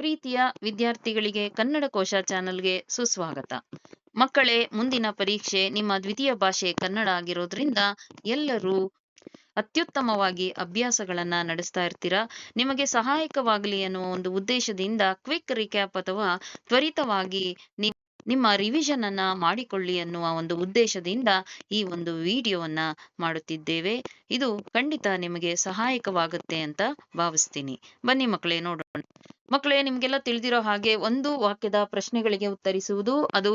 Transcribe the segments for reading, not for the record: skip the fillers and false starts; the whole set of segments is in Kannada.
ಪ್ರೀತಿಯ ವಿದ್ಯಾರ್ಥಿಗಳಿಗೆ ಕನ್ನಡ ಕೋಶ ಚಾನೆಲ್ಗೆ ಸುಸ್ವಾಗತ. ಮಕ್ಕಳೇ, ಮುಂದಿನ ಪರೀಕ್ಷೆ ನಿಮ್ಮ ದ್ವಿತೀಯ ಭಾಷೆ ಕನ್ನಡ ಆಗಿರೋದ್ರಿಂದ ಎಲ್ಲರೂ ಅತ್ಯುತ್ತಮವಾಗಿ ಅಭ್ಯಾಸಗಳನ್ನ ನಡೆಸ್ತಾ ಇರ್ತೀರಾ. ನಿಮಗೆ ಸಹಾಯಕವಾಗಲಿ ಅನ್ನುವ ಒಂದು ಉದ್ದೇಶದಿಂದ ಕ್ವಿಕ್ ರಿಕ್ಯಾಪ್ ಅಥವಾ ತ್ವರಿತವಾಗಿ ನಿಮ್ಮ ರಿವಿಷನ್ ಅನ್ನ ಮಾಡಿಕೊಳ್ಳಿ ಅನ್ನುವ ಒಂದು ಉದ್ದೇಶದಿಂದ ಈ ಒಂದು ವಿಡಿಯೋವನ್ನ ಮಾಡುತ್ತಿದ್ದೇವೆ. ಇದು ಖಂಡಿತ ನಿಮಗೆ ಸಹಾಯಕವಾಗುತ್ತೆ ಅಂತ ಭಾವಿಸ್ತೀನಿ. ಬನ್ನಿ ಮಕ್ಕಳೇ, ನೋಡೋಣ. ಮಕ್ಕಳೇ, ನಿಮ್ಗೆಲ್ಲ ತಿಳಿದಿರೋ ಹಾಗೆ ಒಂದು ವಾಕ್ಯದ ಪ್ರಶ್ನೆಗಳಿಗೆ ಉತ್ತರಿಸುವುದು, ಅದು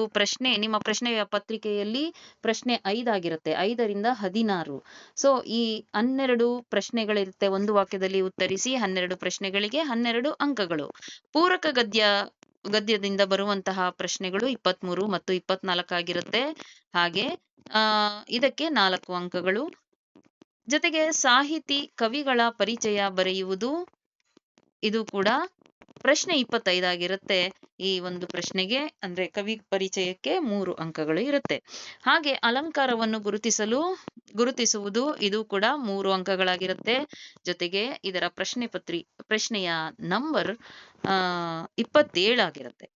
ನಿಮ್ಮ ಪ್ರಶ್ನೆಯ ಪತ್ರಿಕೆಯಲ್ಲಿ ಪ್ರಶ್ನೆ 5 ಆಗಿರುತ್ತೆ. 5ರಿಂದ 16. ಸೊ ಈ 12 ಪ್ರಶ್ನೆಗಳಿರುತ್ತೆ. ಒಂದು ವಾಕ್ಯದಲ್ಲಿ ಉತ್ತರಿಸಿ 12 ಪ್ರಶ್ನೆಗಳಿಗೆ 12 ಅಂಕಗಳು. ಪೂರಕ ಗದ್ಯದಿಂದ ಬರುವಂತಹ ಪ್ರಶ್ನೆಗಳು 23 ಮತ್ತು 24 ಆಗಿರುತ್ತೆ. ಹಾಗೆ ಇದಕ್ಕೆ 4 ಅಂಕಗಳು. ಜೊತೆಗೆ ಸಾಹಿತಿ ಕವಿಗಳ ಪರಿಚಯ ಬರೆಯುವುದು, ಇದು ಕೂಡ ಪ್ರಶ್ನೆ 25 ಆಗಿರುತ್ತೆ. ಈ ಒಂದು ಪ್ರಶ್ನೆಗೆ ಅಂದ್ರೆ ಕವಿ ಪರಿಚಯಕ್ಕೆ 3 ಅಂಕಗಳು ಇರುತ್ತೆ. ಹಾಗೆ ಅಲಂಕಾರವನ್ನು ಗುರುತಿಸುವುದು, ಇದು ಕೂಡ 3 ಅಂಕಗಳಾಗಿರುತ್ತೆ. ಜೊತೆಗೆ ಇದರ ಪ್ರಶ್ನೆಯ ನಂಬರ್ 27 ಆಗಿರುತ್ತೆ.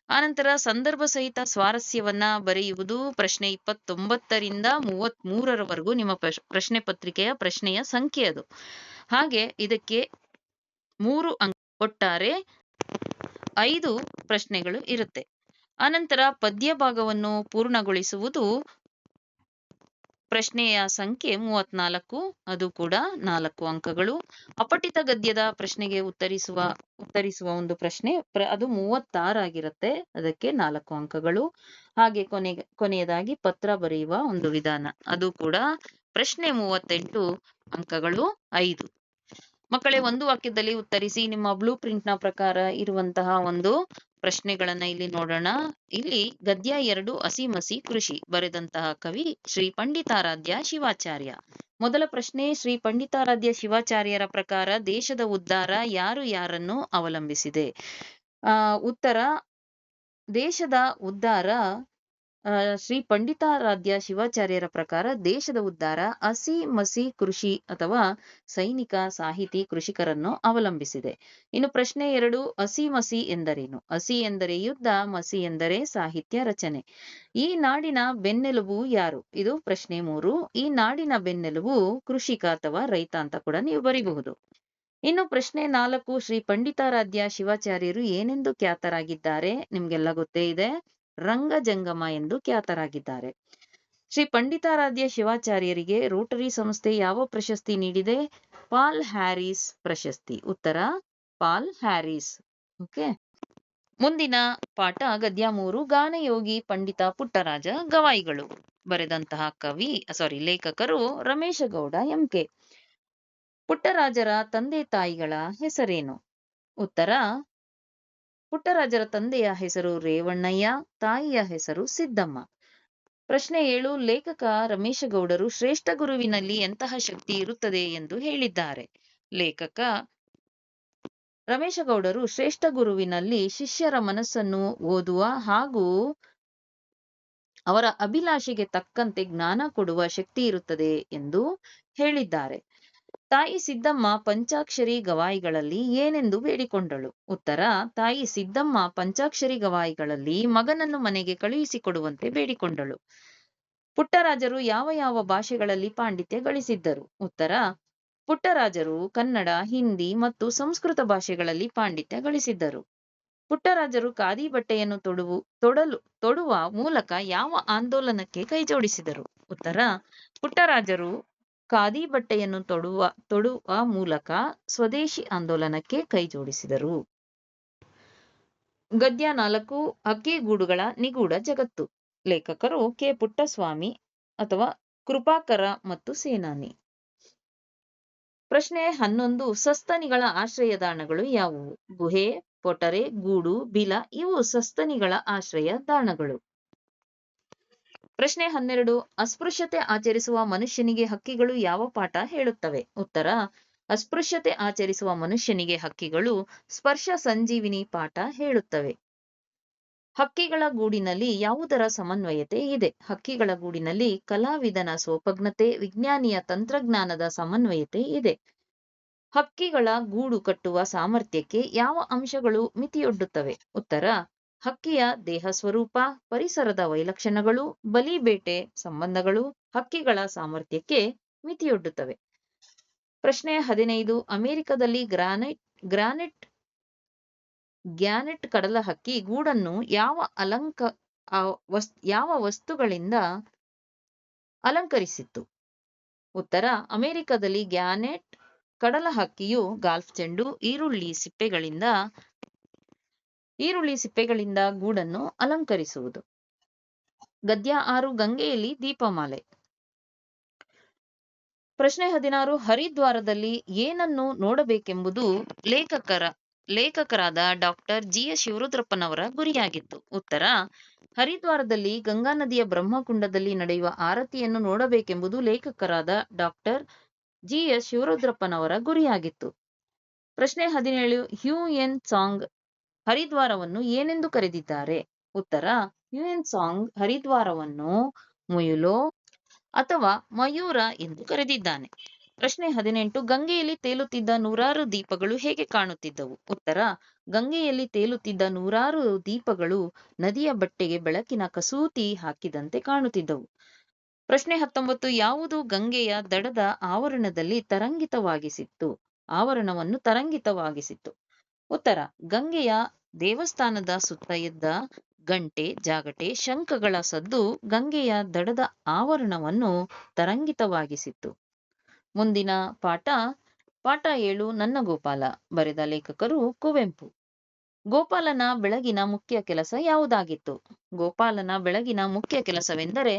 ಆನಂತರ ಸಂದರ್ಭ ಸಹಿತ ಸ್ವಾರಸ್ಯವನ್ನ ಬರೆಯುವುದು, ಪ್ರಶ್ನೆ 29ರಿಂದ 33ರವರೆಗೂ ನಿಮ್ಮ ಪ್ರಶ್ನೆ ಪತ್ರಿಕೆಯ ಪ್ರಶ್ನೆಯ ಸಂಖ್ಯೆ ಅದು. ಹಾಗೆ ಇದಕ್ಕೆ 3 ಅಂಕ, ಒಟ್ಟಾರೆ 5 ಪ್ರಶ್ನೆಗಳು ಇರುತ್ತೆ. ಅನಂತರ ಪದ್ಯ ಭಾಗವನ್ನು ಪೂರ್ಣಗೊಳಿಸುವುದು, ಪ್ರಶ್ನೆಯ ಸಂಖ್ಯೆ 34, ಅದು ಕೂಡ 4 ಅಂಕಗಳು. ಅಪಠಿತ ಗದ್ಯದ ಪ್ರಶ್ನೆಗೆ ಉತ್ತರಿಸುವ ಒಂದು ಪ್ರಶ್ನೆ, ಅದು 36 ಆಗಿರುತ್ತೆ, ಅದಕ್ಕೆ 4 ಅಂಕಗಳು. ಹಾಗೆ ಕೊನೆಯದಾಗಿ ಪತ್ರ ಬರೆಯುವ ಒಂದು ವಿಧಾನ, ಅದು ಕೂಡ ಪ್ರಶ್ನೆ 38 ಅಂಕಗಳು 5. ಮಕ್ಕಳೇ, ಒಂದು ವಾಕ್ಯದಲ್ಲಿ ಉತ್ತರಿಸಿ ನಿಮ್ಮ ಬ್ಲೂ ಪ್ರಿಂಟ್ ನ ಪ್ರಕಾರ ಇರುವಂತಹ ಒಂದು ಪ್ರಶ್ನೆಗಳನ್ನ ಇಲ್ಲಿ ನೋಡೋಣ. ಇಲ್ಲಿ ಗದ್ಯ 2 ಹಸಿಮಸಿ ಕೃಷಿ, ಬರೆದಂತಹ ಕವಿ ಶ್ರೀ ಪಂಡಿತಾರಾಧ್ಯ ಶಿವಾಚಾರ್ಯ. ಮೊದಲ ಪ್ರಶ್ನೆ, ಶ್ರೀ ಪಂಡಿತಾರಾಧ್ಯ ಶಿವಾಚಾರ್ಯರ ಪ್ರಕಾರ ದೇಶದ ಉದ್ಧಾರ ಯಾರನ್ನು ಅವಲಂಬಿಸಿದೆ? ಉತ್ತರ, ದೇಶದ ಉದ್ಧಾರ ಶ್ರೀ ಪಂಡಿತಾರಾಧ್ಯ ಶಿವಾಚಾರ್ಯರ ಪ್ರಕಾರ ದೇಶದ ಉದ್ಧಾರ ಹಸಿ ಮಸಿ ಕೃಷಿ ಅಥವಾ ಸೈನಿಕ, ಸಾಹಿತಿ, ಕೃಷಿಕರನ್ನು ಅವಲಂಬಿಸಿದೆ. ಇನ್ನು ಪ್ರಶ್ನೆ 2, ಹಸಿ ಮಸಿ ಎಂದರೇನು? ಹಸಿ ಎಂದರೆ ಯುದ್ಧ, ಮಸಿ ಎಂದರೆ ಸಾಹಿತ್ಯ ರಚನೆ. ಈ ನಾಡಿನ ಬೆನ್ನೆಲುಬು ಯಾರು? ಇದು ಪ್ರಶ್ನೆ 3. ಈ ನಾಡಿನ ಬೆನ್ನೆಲುಬು ಕೃಷಿಕ ಅಥವಾ ರೈತ ಅಂತ ಕೂಡ ನೀವು ಬರೀಬಹುದು. ಇನ್ನು ಪ್ರಶ್ನೆ 4, ಶ್ರೀ ಪಂಡಿತಾರಾಧ್ಯ ಶಿವಾಚಾರ್ಯರು ಏನೆಂದು ಖ್ಯಾತರಾಗಿದ್ದಾರೆ? ನಿಮ್ಗೆಲ್ಲ ಗೊತ್ತೇ ಇದೆ, ರಂಗಜಂಗಮ ಎಂದು ಖ್ಯಾತರಾಗಿದ್ದಾರೆ. ಶ್ರೀ ಪಂಡಿತಾರಾಧ್ಯ ಶಿವಾಚಾರ್ಯರಿಗೆ ರೋಟರಿ ಸಂಸ್ಥೆ ಯಾವ ಪ್ರಶಸ್ತಿ ನೀಡಿದೆ? ಪಾಲ್ ಹ್ಯಾರಿಸ್ ಪ್ರಶಸ್ತಿ. ಉತ್ತರ, ಪಾಲ್ ಹ್ಯಾರಿಸ್. ಓಕೆ. ಮುಂದಿನ ಪಾಠ ಗದ್ಯ 3, ಗಾನಯೋಗಿ ಪಂಡಿತ ಪುಟ್ಟರಾಜ ಗವಾಯಿಗಳು. ಬರೆದಂತಹ ಲೇಖಕರು ರಮೇಶಗೌಡ ಎಂಕೆ. ಪುಟ್ಟರಾಜರ ತಂದೆ ತಾಯಿಗಳ ಹೆಸರೇನು? ಉತ್ತರ, ಪುಟ್ಟರಾಜರ ತಂದೆಯ ಹೆಸರು ರೇವಣ್ಣಯ್ಯ, ತಾಯಿಯ ಹೆಸರು ಸಿದ್ದಮ್ಮ. ಪ್ರಶ್ನೆ 7, ಲೇಖಕ ರಮೇಶಗೌಡರು ಶ್ರೇಷ್ಠ ಗುರುವಿನಲ್ಲಿ ಎಂತಹ ಶಕ್ತಿ ಇರುತ್ತದೆ ಎಂದು ಹೇಳಿದ್ದಾರೆ? ಲೇಖಕ ರಮೇಶಗೌಡರು ಶ್ರೇಷ್ಠ ಗುರುವಿನಲ್ಲಿ ಶಿಷ್ಯರ ಮನಸ್ಸನ್ನು ಓದುವ ಹಾಗೂ ಅವರ ಅಭಿಲಾಷೆಗೆ ತಕ್ಕಂತೆ ಜ್ಞಾನ ಕೊಡುವ ಶಕ್ತಿ ಇರುತ್ತದೆ ಎಂದು ಹೇಳಿದ್ದಾರೆ. ತಾಯಿ ಸಿದ್ದಮ್ಮ ಪಂಚಾಕ್ಷರಿ ಗವಾಯಿಗಳಲ್ಲಿ ಏನೆಂದು ಬೇಡಿಕೊಂಡಳು? ಉತ್ತರ, ತಾಯಿ ಸಿದ್ದಮ್ಮ ಪಂಚಾಕ್ಷರಿ ಗವಾಯಿಗಳಲ್ಲಿ ಮಗನನ್ನು ಮನೆಗೆ ಕಳುಹಿಸಿಕೊಡುವಂತೆ ಬೇಡಿಕೊಂಡಳು. ಪುಟ್ಟರಾಜರು ಯಾವ ಭಾಷೆಗಳಲ್ಲಿ ಪಾಂಡಿತ್ಯ ಗಳಿಸಿದ್ದರು? ಉತ್ತರ, ಪುಟ್ಟರಾಜರು ಕನ್ನಡ, ಹಿಂದಿ ಮತ್ತು ಸಂಸ್ಕೃತ ಭಾಷೆಗಳಲ್ಲಿ ಪಾಂಡಿತ್ಯ ಗಳಿಸಿದ್ದರು. ಪುಟ್ಟರಾಜರು ಖಾದಿ ಬಟ್ಟೆಯನ್ನು ತೊಡುವ ಮೂಲಕ ಯಾವ ಆಂದೋಲನಕ್ಕೆ ಕೈಜೋಡಿಸಿದರು? ಉತ್ತರ, ಪುಟ್ಟರಾಜರು ಖಾದಿ ಬಟ್ಟೆಯನ್ನು ತೊಡುವ ಮೂಲಕ ಸ್ವದೇಶಿ ಆಂದೋಲನಕ್ಕೆ ಕೈಜೋಡಿಸಿದರು. ಗದ್ಯ 4, ಹಕ್ಕಿಗೂಡುಗಳ ನಿಗೂಢ ಜಗತ್ತು. ಲೇಖಕರು ಕೆ. ಪುಟ್ಟಸ್ವಾಮಿ ಅಥವಾ ಕೃಪಾಕರ ಮತ್ತು ಸೇನಾನಿ. ಪ್ರಶ್ನೆ 11, ಸಸ್ತನಿಗಳ ಆಶ್ರಯದಾಣಗಳು ಯಾವುವು? ಗುಹೆ, ಪೊಟರೆ, ಗೂಡು, ಬಿಲ ಇವು ಸಸ್ತನಿಗಳ ಆಶ್ರಯ ತಾಣಗಳು. ಪ್ರಶ್ನೆ 12, ಅಸ್ಪೃಶ್ಯತೆ ಆಚರಿಸುವ ಮನುಷ್ಯನಿಗೆ ಹಕ್ಕಿಗಳು ಯಾವ ಪಾಠ ಹೇಳುತ್ತವೆ? ಉತ್ತರ, ಅಸ್ಪೃಶ್ಯತೆ ಆಚರಿಸುವ ಮನುಷ್ಯನಿಗೆ ಹಕ್ಕಿಗಳು ಸ್ಪರ್ಶ ಸಂಜೀವಿನಿ ಪಾಠ ಹೇಳುತ್ತವೆ. ಹಕ್ಕಿಗಳ ಗೂಡಿನಲ್ಲಿ ಯಾವುದರ ಸಮನ್ವಯತೆ ಇದೆ? ಹಕ್ಕಿಗಳ ಗೂಡಿನಲ್ಲಿ ಕಲಾವಿದನ ಸ್ವೋಪಜ್ಞತೆ, ವಿಜ್ಞಾನಿಯ ತಂತ್ರಜ್ಞಾನದ ಸಮನ್ವಯತೆ ಇದೆ. ಹಕ್ಕಿಗಳ ಗೂಡು ಕಟ್ಟುವ ಸಾಮರ್ಥ್ಯಕ್ಕೆ ಯಾವ ಅಂಶಗಳು ಮಿತಿಯೊಡ್ಡುತ್ತವೆ? ಉತ್ತರ: ಹಕ್ಕಿಯ ದೇಹ ಸ್ವರೂಪ, ಪರಿಸರದ ವೈಲಕ್ಷಣ್ಯಗಳು, ಬಲಿ ಬೇಟೆ ಸಂಬಂಧಗಳು ಹಕ್ಕಿಗಳ ಸಾಮರ್ಥ್ಯಕ್ಕೆ ಮಿತಿಯೊಡ್ಡುತ್ತವೆ. ಪ್ರಶ್ನೆ 15. ಅಮೆರಿಕದಲ್ಲಿ ಗ್ಯಾನೆಟ್ ಕಡಲಹಕ್ಕಿ ಗೂಡನ್ನು ಯಾವ ವಸ್ತುಗಳಿಂದ ಅಲಂಕರಿಸಿತ್ತು? ಉತ್ತರ: ಅಮೆರಿಕದಲ್ಲಿ ಗ್ಯಾನೆಟ್ ಕಡಲಹಕ್ಕಿಯು ಗಾಲ್ಫ್ ಚೆಂಡು, ಈರುಳ್ಳಿ ಸಿಪ್ಪೆಗಳಿಂದ ಗೂಡನ್ನು ಅಲಂಕರಿಸುವುದು. ಗದ್ಯ 6. ಗಂಗೆಯಲ್ಲಿ ದೀಪಮಾಲೆ. ಪ್ರಶ್ನೆ 16. ಹರಿದ್ವಾರದಲ್ಲಿ ಏನನ್ನು ನೋಡಬೇಕೆಂಬುದು ಲೇಖಕರಾದ ಡಾಕ್ಟರ್ ಜಿ.ಎಸ್. ಶಿವರುದ್ರಪ್ಪನವರ ಗುರಿಯಾಗಿತ್ತು? ಉತ್ತರ: ಹರಿದ್ವಾರದಲ್ಲಿ ಗಂಗಾ ನದಿಯ ಬ್ರಹ್ಮಕುಂಡದಲ್ಲಿ ನಡೆಯುವ ಆರತಿಯನ್ನು ನೋಡಬೇಕೆಂಬುದು ಲೇಖಕರಾದ ಡಾಕ್ಟರ್ ಜಿ.ಎಸ್. ಶಿವರುದ್ರಪ್ಪನವರ ಗುರಿಯಾಗಿತ್ತು. ಪ್ರಶ್ನೆ 17. ಹ್ಯೂ ಎನ್ ಸಾಂಗ್ ಹರಿದ್ವಾರವನ್ನು ಏನೆಂದು ಕರೆದಿದ್ದಾರೆ? ಉತ್ತರ: ಹ್ಯೂ ಎನ್ ಸಾಂಗ್ ಹರಿದ್ವಾರವನ್ನು ಮುಯುಲೋ ಅಥವಾ ಮಯೂರ ಎಂದು ಕರೆದಿದ್ದಾನೆ. ಪ್ರಶ್ನೆ 18. ಗಂಗೆಯಲ್ಲಿ ತೇಲುತ್ತಿದ್ದ ನೂರಾರು ದೀಪಗಳು ಹೇಗೆ ಕಾಣುತ್ತಿದ್ದವು? ಉತ್ತರ: ಗಂಗೆಯಲ್ಲಿ ತೇಲುತ್ತಿದ್ದ ನೂರಾರು ದೀಪಗಳು ನದಿಯ ಬಟ್ಟೆಗೆ ಬೆಳಕಿನ ಕಸೂತಿ ಹಾಕಿದಂತೆ ಕಾಣುತ್ತಿದ್ದವು. ಪ್ರಶ್ನೆ 19. ಯಾವುದು ಗಂಗೆಯ ದಡದ ಆವರಣವನ್ನು ತರಂಗಿತವಾಗಿಸಿತ್ತು? ಉತ್ತರ: ಗಂಗೆಯ ದೇವಸ್ಥಾನದ ಸುತ್ತ ಇದ್ದ ಗಂಟೆ, ಜಾಗಟೆ, ಶಂಖಗಳ ಸದ್ದು ಗಂಗೆಯ ದಡದ ಆವರಣವನ್ನು ತರಂಗಿತವಾಗಿಸಿತ್ತು. ಮುಂದಿನ ಪಾಠ 7. ನನ್ನ ಗೋಪಾಲ. ಬರೆದ ಲೇಖಕರು ಕುವೆಂಪು. ಗೋಪಾಲನ ಬೆಳಗಿನ ಮುಖ್ಯ ಕೆಲಸ ಯಾವುದಾಗಿತ್ತು? ಗೋಪಾಲನ ಬೆಳಗಿನ ಮುಖ್ಯ ಕೆಲಸವೆಂದರೆ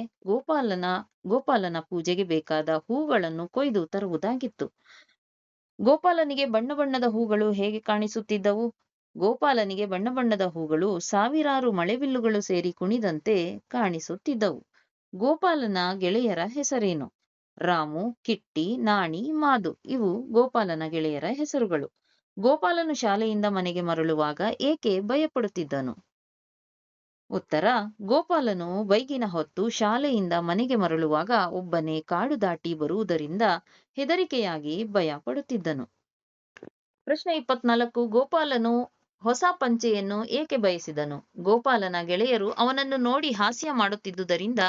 ಗೋಪಾಲನ ಪೂಜೆಗೆ ಬೇಕಾದ ಹೂಗಳನ್ನು ಕೊಯ್ದು ತರುವುದಾಗಿತ್ತು. ಗೋಪಾಲನಿಗೆ ಬಣ್ಣ ಬಣ್ಣದ ಹೂಗಳು ಹೇಗೆ ಕಾಣಿಸುತ್ತಿದ್ದವು? ಗೋಪಾಲನಿಗೆ ಬಣ್ಣ ಬಣ್ಣದ ಹೂಗಳು ಸಾವಿರಾರು ಮಳೆಬಿಲ್ಲುಗಳು ಸೇರಿ ಕುಣಿದಂತೆ ಕಾಣಿಸುತ್ತಿದ್ದವು. ಗೋಪಾಲನ ಗೆಳೆಯರ ಹೆಸರೇನು? ರಾಮು, ಕಿಟ್ಟಿ, ನಾಣಿ, ಮಾದು ಇವು ಗೋಪಾಲನ ಗೆಳೆಯರ ಹೆಸರುಗಳು. ಗೋಪಾಲನು ಶಾಲೆಯಿಂದ ಮನೆಗೆ ಮರಳುವಾಗ ಏಕೆ ಭಯಪಡುತ್ತಿದ್ದನು? ಉತ್ತರ: ಗೋಪಾಲನು ಬೈಗಿನ ಹೊತ್ತು ಶಾಲೆಯಿಂದ ಮನೆಗೆ ಮರಳುವಾಗ ಒಬ್ಬನೇ ಕಾಡು ದಾಟಿ ಬರುವುದರಿಂದ ಹೆದರಿಕೆಯಾಗಿ ಭಯ ಪಡುತ್ತಿದ್ದನು. ಪ್ರಶ್ನೆ 24. ಗೋಪಾಲನು ಹೊಸ ಪಂಚೆಯನ್ನು ಏಕೆ ಬಯಸಿದನು? ಗೋಪಾಲನ ಗೆಳೆಯರು ಅವನನ್ನು ನೋಡಿ ಹಾಸ್ಯ ಮಾಡುತ್ತಿದ್ದುದರಿಂದ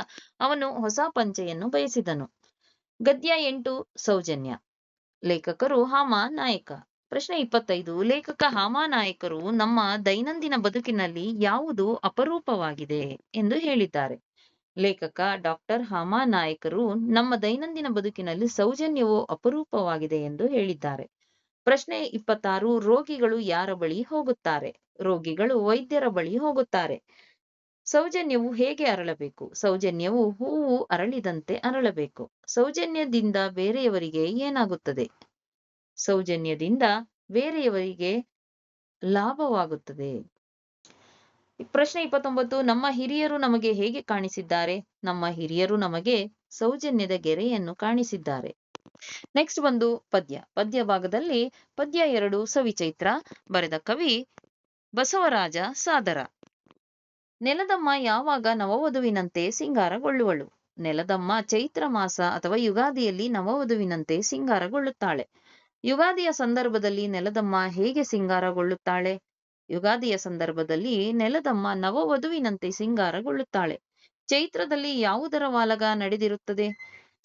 ಅವನು ಹೊಸ ಪಂಚೆಯನ್ನು ಬಯಸಿದನು. ಗದ್ಯ 8. ಸೌಜನ್ಯ. ಲೇಖಕರು ಹಾಮಾನಾಯಕ. ಪ್ರಶ್ನೆ 25. ಲೇಖಕ ಹಾಮಾನಾಯಕರು ನಮ್ಮ ದೈನಂದಿನ ಬದುಕಿನಲ್ಲಿ ಯಾವುದು ಅಪರೂಪವಾಗಿದೆ ಎಂದು ಹೇಳಿದ್ದಾರೆ? ಲೇಖಕ ಡಾಕ್ಟರ್ ಹಾಮಾನಾಯಕರು ನಮ್ಮ ದೈನಂದಿನ ಬದುಕಿನಲ್ಲಿ ಸೌಜನ್ಯವು ಅಪರೂಪವಾಗಿದೆ ಎಂದು ಹೇಳಿದ್ದಾರೆ. ಪ್ರಶ್ನೆ 26. ರೋಗಿಗಳು ಯಾರ ಬಳಿ ಹೋಗುತ್ತಾರೆ? ರೋಗಿಗಳು ವೈದ್ಯರ ಬಳಿ ಹೋಗುತ್ತಾರೆ. ಸೌಜನ್ಯವು ಹೇಗೆ ಅರಳಬೇಕು? ಸೌಜನ್ಯವು ಹೂವು ಅರಳಿದಂತೆ ಅರಳಬೇಕು. ಸೌಜನ್ಯದಿಂದ ಬೇರೆಯವರಿಗೆ ಏನಾಗುತ್ತದೆ? ಸೌಜನ್ಯದಿಂದ ಬೇರೆಯವರಿಗೆ ಲಾಭವಾಗುತ್ತದೆ. ಪ್ರಶ್ನೆ 29. ನಮ್ಮ ಹಿರಿಯರು ನಮಗೆ ಹೇಗೆ ಕಾಣಿಸಿದ್ದಾರೆ? ನಮ್ಮ ಹಿರಿಯರು ನಮಗೆ ಸೌಜನ್ಯದ ಗೆರೆಯನ್ನು ಕಾಣಿಸಿದ್ದಾರೆ. ನೆಕ್ಸ್ಟ್ ಬಂದು ಪದ್ಯ ಭಾಗದಲ್ಲಿ ಪದ್ಯ 2. ಸವಿಚೈತ್ರ. ಬರೆದ ಕವಿ ಬಸವರಾಜ ಸಾದರ. ನೆಲದಮ್ಮ ಯಾವಾಗ ನವವಧುವಿನಂತೆ ಸಿಂಗಾರಗೊಳ್ಳುವಳು? ನೆಲದಮ್ಮ ಚೈತ್ರ ಮಾಸ ಅಥವಾ ಯುಗಾದಿಯಲ್ಲಿ ನವವಧುವಿನಂತೆ ಸಿಂಗಾರಗೊಳ್ಳುತ್ತಾಳೆ. ಯುಗಾದಿಯ ಸಂದರ್ಭದಲ್ಲಿ ನೆಲದಮ್ಮ ಹೇಗೆ ಸಿಂಗಾರಗೊಳ್ಳುತ್ತಾಳೆ? ಯುಗಾದಿಯ ಸಂದರ್ಭದಲ್ಲಿ ನೆಲದಮ್ಮ ನವವಧುವಿನಂತೆ ಸಿಂಗಾರಗೊಳ್ಳುತ್ತಾಳೆ. ಚೈತ್ರದಲ್ಲಿ ಯಾವುದರ ವಾಲಗ ನಡೆದಿರುತ್ತದೆ?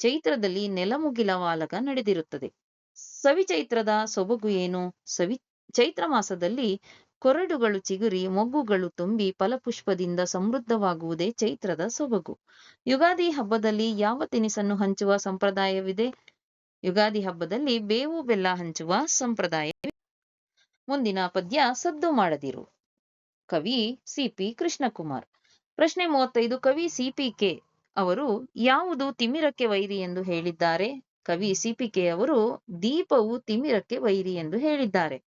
ಚೈತ್ರದಲ್ಲಿ ನೆಲಮುಗಿಲ ವಾಲಗ ನಡೆದಿರುತ್ತದೆ. ಸವಿಚೈತ್ರದ ಸೊಬಗು ಏನು? ಚೈತ್ರ ಮಾಸದಲ್ಲಿ ಕೊರಡುಗಳು ಚಿಗುರಿ ಮೊಗ್ಗುಗಳು ತುಂಬಿ ಫಲಪುಷ್ಪದಿಂದ ಸಮೃದ್ಧವಾಗುವುದೇ ಚೈತ್ರದ ಸೊಬಗು. ಯುಗಾದಿ ಹಬ್ಬದಲ್ಲಿ ಯಾವ ತಿನಿಸನ್ನು ಹಂಚುವ ಸಂಪ್ರದಾಯವಿದೆ? ಯುಗಾದಿ ಹಬ್ಬದಲ್ಲಿ ಬೇವು ಬೆಲ್ಲ ಹಂಚುವ ಸಂಪ್ರದಾಯವಿದೆ. ಮುಂದಿನ ಪದ್ಯ ಸದ್ದು ಮಾಡದಿರು. ಕವಿ ಸಿ.ಪಿ. ಕೃಷ್ಣಕುಮಾರ್. ಪ್ರಶ್ನೆ 35. ಕವಿ ಸಿ.ಪಿ.ಕೆ. ಅವರು ಯಾವುದು ತಿಮಿರಕ್ಕೆ ವೈರಿ ಎಂದು ಹೇಳಿದ್ದಾರೆ? ಕವಿ ಸಿ.ಪಿ.ಕೆ. ಅವರು ದೀಪವು ತಿಮಿರಕ್ಕೆ ವೈರಿ ಎಂದು ಹೇಳಿದ್ದಾರೆ.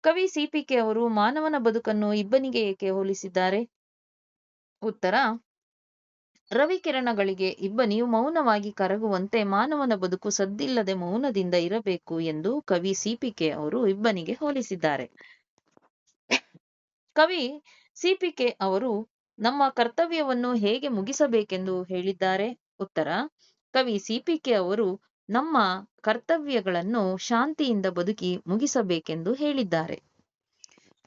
ಕವಿ ಸಿ.ಪಿ.ಕೆ. ಅವರು ಮಾನವನ ಬದುಕನ್ನು ಇಬ್ಬನಿಗೆ ಏಕೆ ಹೋಲಿಸಿದ್ದಾರೆ? ಉತ್ತರ: ರವಿಕಿರಣಗಳಿಗೆ ಇಬ್ಬನಿಯು ಮೌನವಾಗಿ ಕರಗುವಂತೆ ಮಾನವನ ಬದುಕು ಸದ್ದಿಲ್ಲದೆ ಮೌನದಿಂದ ಇರಬೇಕು ಎಂದು ಕವಿ ಸಿ.ಪಿ.ಕೆ. ಅವರು ಇಬ್ಬನಿಗೆ ಹೋಲಿಸಿದ್ದಾರೆ. ಕವಿ ಸಿ.ಪಿ.ಕೆ. ಅವರು ನಮ್ಮ ಕರ್ತವ್ಯವನ್ನು ಹೇಗೆ ಮುಗಿಸಬೇಕೆಂದು ಹೇಳಿದ್ದಾರೆ? ಉತ್ತರ: ಕವಿ ಸಿ.ಪಿ.ಕೆ. ಅವರು ನಮ್ಮ ಕರ್ತವ್ಯಗಳನ್ನು ಶಾಂತಿಯಿಂದ ಬದುಕಿ ಮುಗಿಸಬೇಕೆಂದು ಹೇಳಿದ್ದಾರೆ.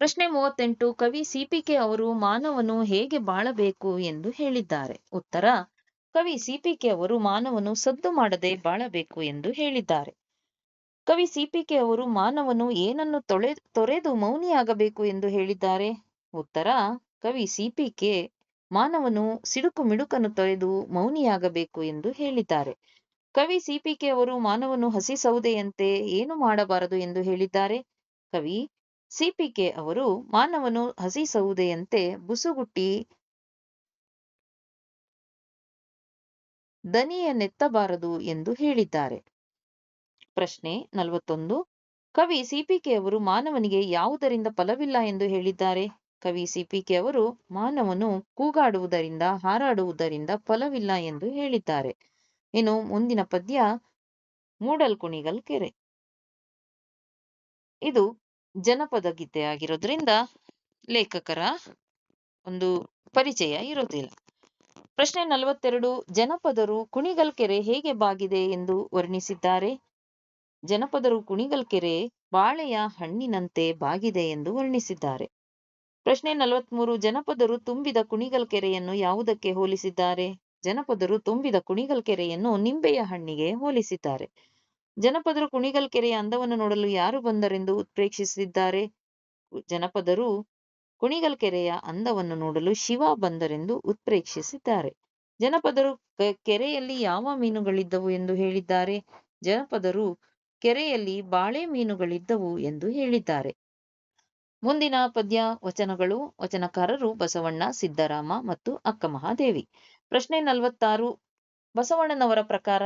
ಪ್ರಶ್ನೆ 38. ಕವಿ ಸಿಪಿಕೆ ಅವರು ಮಾನವನು ಹೇಗೆ ಬಾಳಬೇಕು ಎಂದು ಹೇಳಿದ್ದಾರೆ. ಉತ್ತರ: ಕವಿ ಸಿಪಿಕೆ ಅವರು ಮಾನವನು ಸದ್ದು ಮಾಡದೆ ಬಾಳಬೇಕು ಎಂದು ಹೇಳಿದ್ದಾರೆ. ಕವಿ ಸಿಪಿಕೆ ಅವರು ಮಾನವನು ಏನನ್ನು ತೊರೆದು ಮೌನಿಯಾಗಬೇಕು ಎಂದು ಹೇಳಿದ್ದಾರೆ. ಉತ್ತರ: ಕವಿ ಸಿಪಿಕೆ ಮಾನವನು ಸಿಡುಕು ಮಿಡುಕನ್ನು ತೊರೆದು ಮೌನಿಯಾಗಬೇಕು ಎಂದು ಹೇಳಿದ್ದಾರೆ. ಕವಿ ಸಿಪಿಕೆ ಅವರು ಮಾನವನು ಹಸಿ ಸೌದೆಯಂತೆ ಏನು ಮಾಡಬಾರದು ಎಂದು ಹೇಳಿದ್ದಾರೆ. ಕವಿ ಸಿಪಿಕೆ ಅವರು ಮಾನವನು ಹಸಿ ಸೌದೆಯಂತೆ ಬುಸುಗುಟ್ಟಿ ದನಿಯನ್ನೆತ್ತಬಾರದು ಎಂದು ಹೇಳಿದ್ದಾರೆ. ಪ್ರಶ್ನೆ 41. ಕವಿ ಸಿಪಿಕೆ ಅವರು ಮಾನವನಿಗೆ ಯಾವುದರಿಂದ ಫಲವಿಲ್ಲ ಎಂದು ಹೇಳಿದ್ದಾರೆ. ಕವಿ ಸಿಪಿಕೆ ಅವರು ಮಾನವನು ಕೂಗಾಡುವುದರಿಂದ ಹಾರಾಡುವುದರಿಂದ ಫಲವಿಲ್ಲ ಎಂದು ಹೇಳಿದ್ದಾರೆ. ಇನ್ನು ಮುಂದಿನ ಪದ್ಯ ಮೂಡಲ್ಕುಣಿಗಲ್ ಕೆರೆ. ಇದು ಜನಪದ ಗೀತೆ ಆಗಿರೋದ್ರಿಂದ ಲೇಖಕರ ಒಂದು ಪರಿಚಯ ಇರೋದಿಲ್ಲ. ಪ್ರಶ್ನೆ 42. ಜನಪದರು ಕುಣಿಗಲ್ ಕೆರೆ ಹೇಗೆ ಬಾಗಿದೆ ಎಂದು ವರ್ಣಿಸಿದ್ದಾರೆ. ಜನಪದರು ಕುಣಿಗಲ್ ಕೆರೆ ಬಾಳೆಯ ಹಣ್ಣಿನಂತೆ ಬಾಗಿದೆ ಎಂದು ವರ್ಣಿಸಿದ್ದಾರೆ. ಪ್ರಶ್ನೆ 43. ಜನಪದರು ತುಂಬಿದ ಕುಣಿಗಲ್ ಕೆರೆಯನ್ನು ಯಾವುದಕ್ಕೆ ಹೋಲಿಸಿದ್ದಾರೆ. ಜನಪದರು ತುಂಬಿದ ಕುಣಿಗಲ್ ಕೆರೆಯನ್ನು ನಿಂಬೆಯ ಹಣ್ಣಿಗೆ ಹೋಲಿಸಿದ್ದಾರೆ. ಜನಪದರು ಕುಣಿಗಲ್ ಕೆರೆಯ ಅಂದವನ್ನು ನೋಡಲು ಯಾರು ಬಂದರೆಂದು ಉತ್ಪ್ರೇಕ್ಷಿಸಿದ್ದಾರೆ. ಜನಪದರು ಕುಣಿಗಲ್ ಕೆರೆಯ ಅಂದವನ್ನು ನೋಡಲು ಶಿವ ಬಂದರೆಂದು ಉತ್ಪ್ರೇಕ್ಷಿಸಿದ್ದಾರೆ. ಜನಪದರು ಕೆರೆಯಲ್ಲಿ ಯಾವ ಮೀನುಗಳಿದ್ದವು ಎಂದು ಹೇಳಿದ್ದಾರೆ. ಜನಪದರು ಕೆರೆಯಲ್ಲಿ ಬಾಳೆ ಮೀನುಗಳಿದ್ದವು ಎಂದು ಹೇಳಿದ್ದಾರೆ. ಮುಂದಿನ ಪದ್ಯ ವಚನಗಳು. ವಚನಕಾರರು ಬಸವಣ್ಣ, ಸಿದ್ದರಾಮ ಮತ್ತು ಅಕ್ಕಮಹಾದೇವಿ. ಪ್ರಶ್ನೆ 46. ಬಸವಣ್ಣನವರ ಪ್ರಕಾರ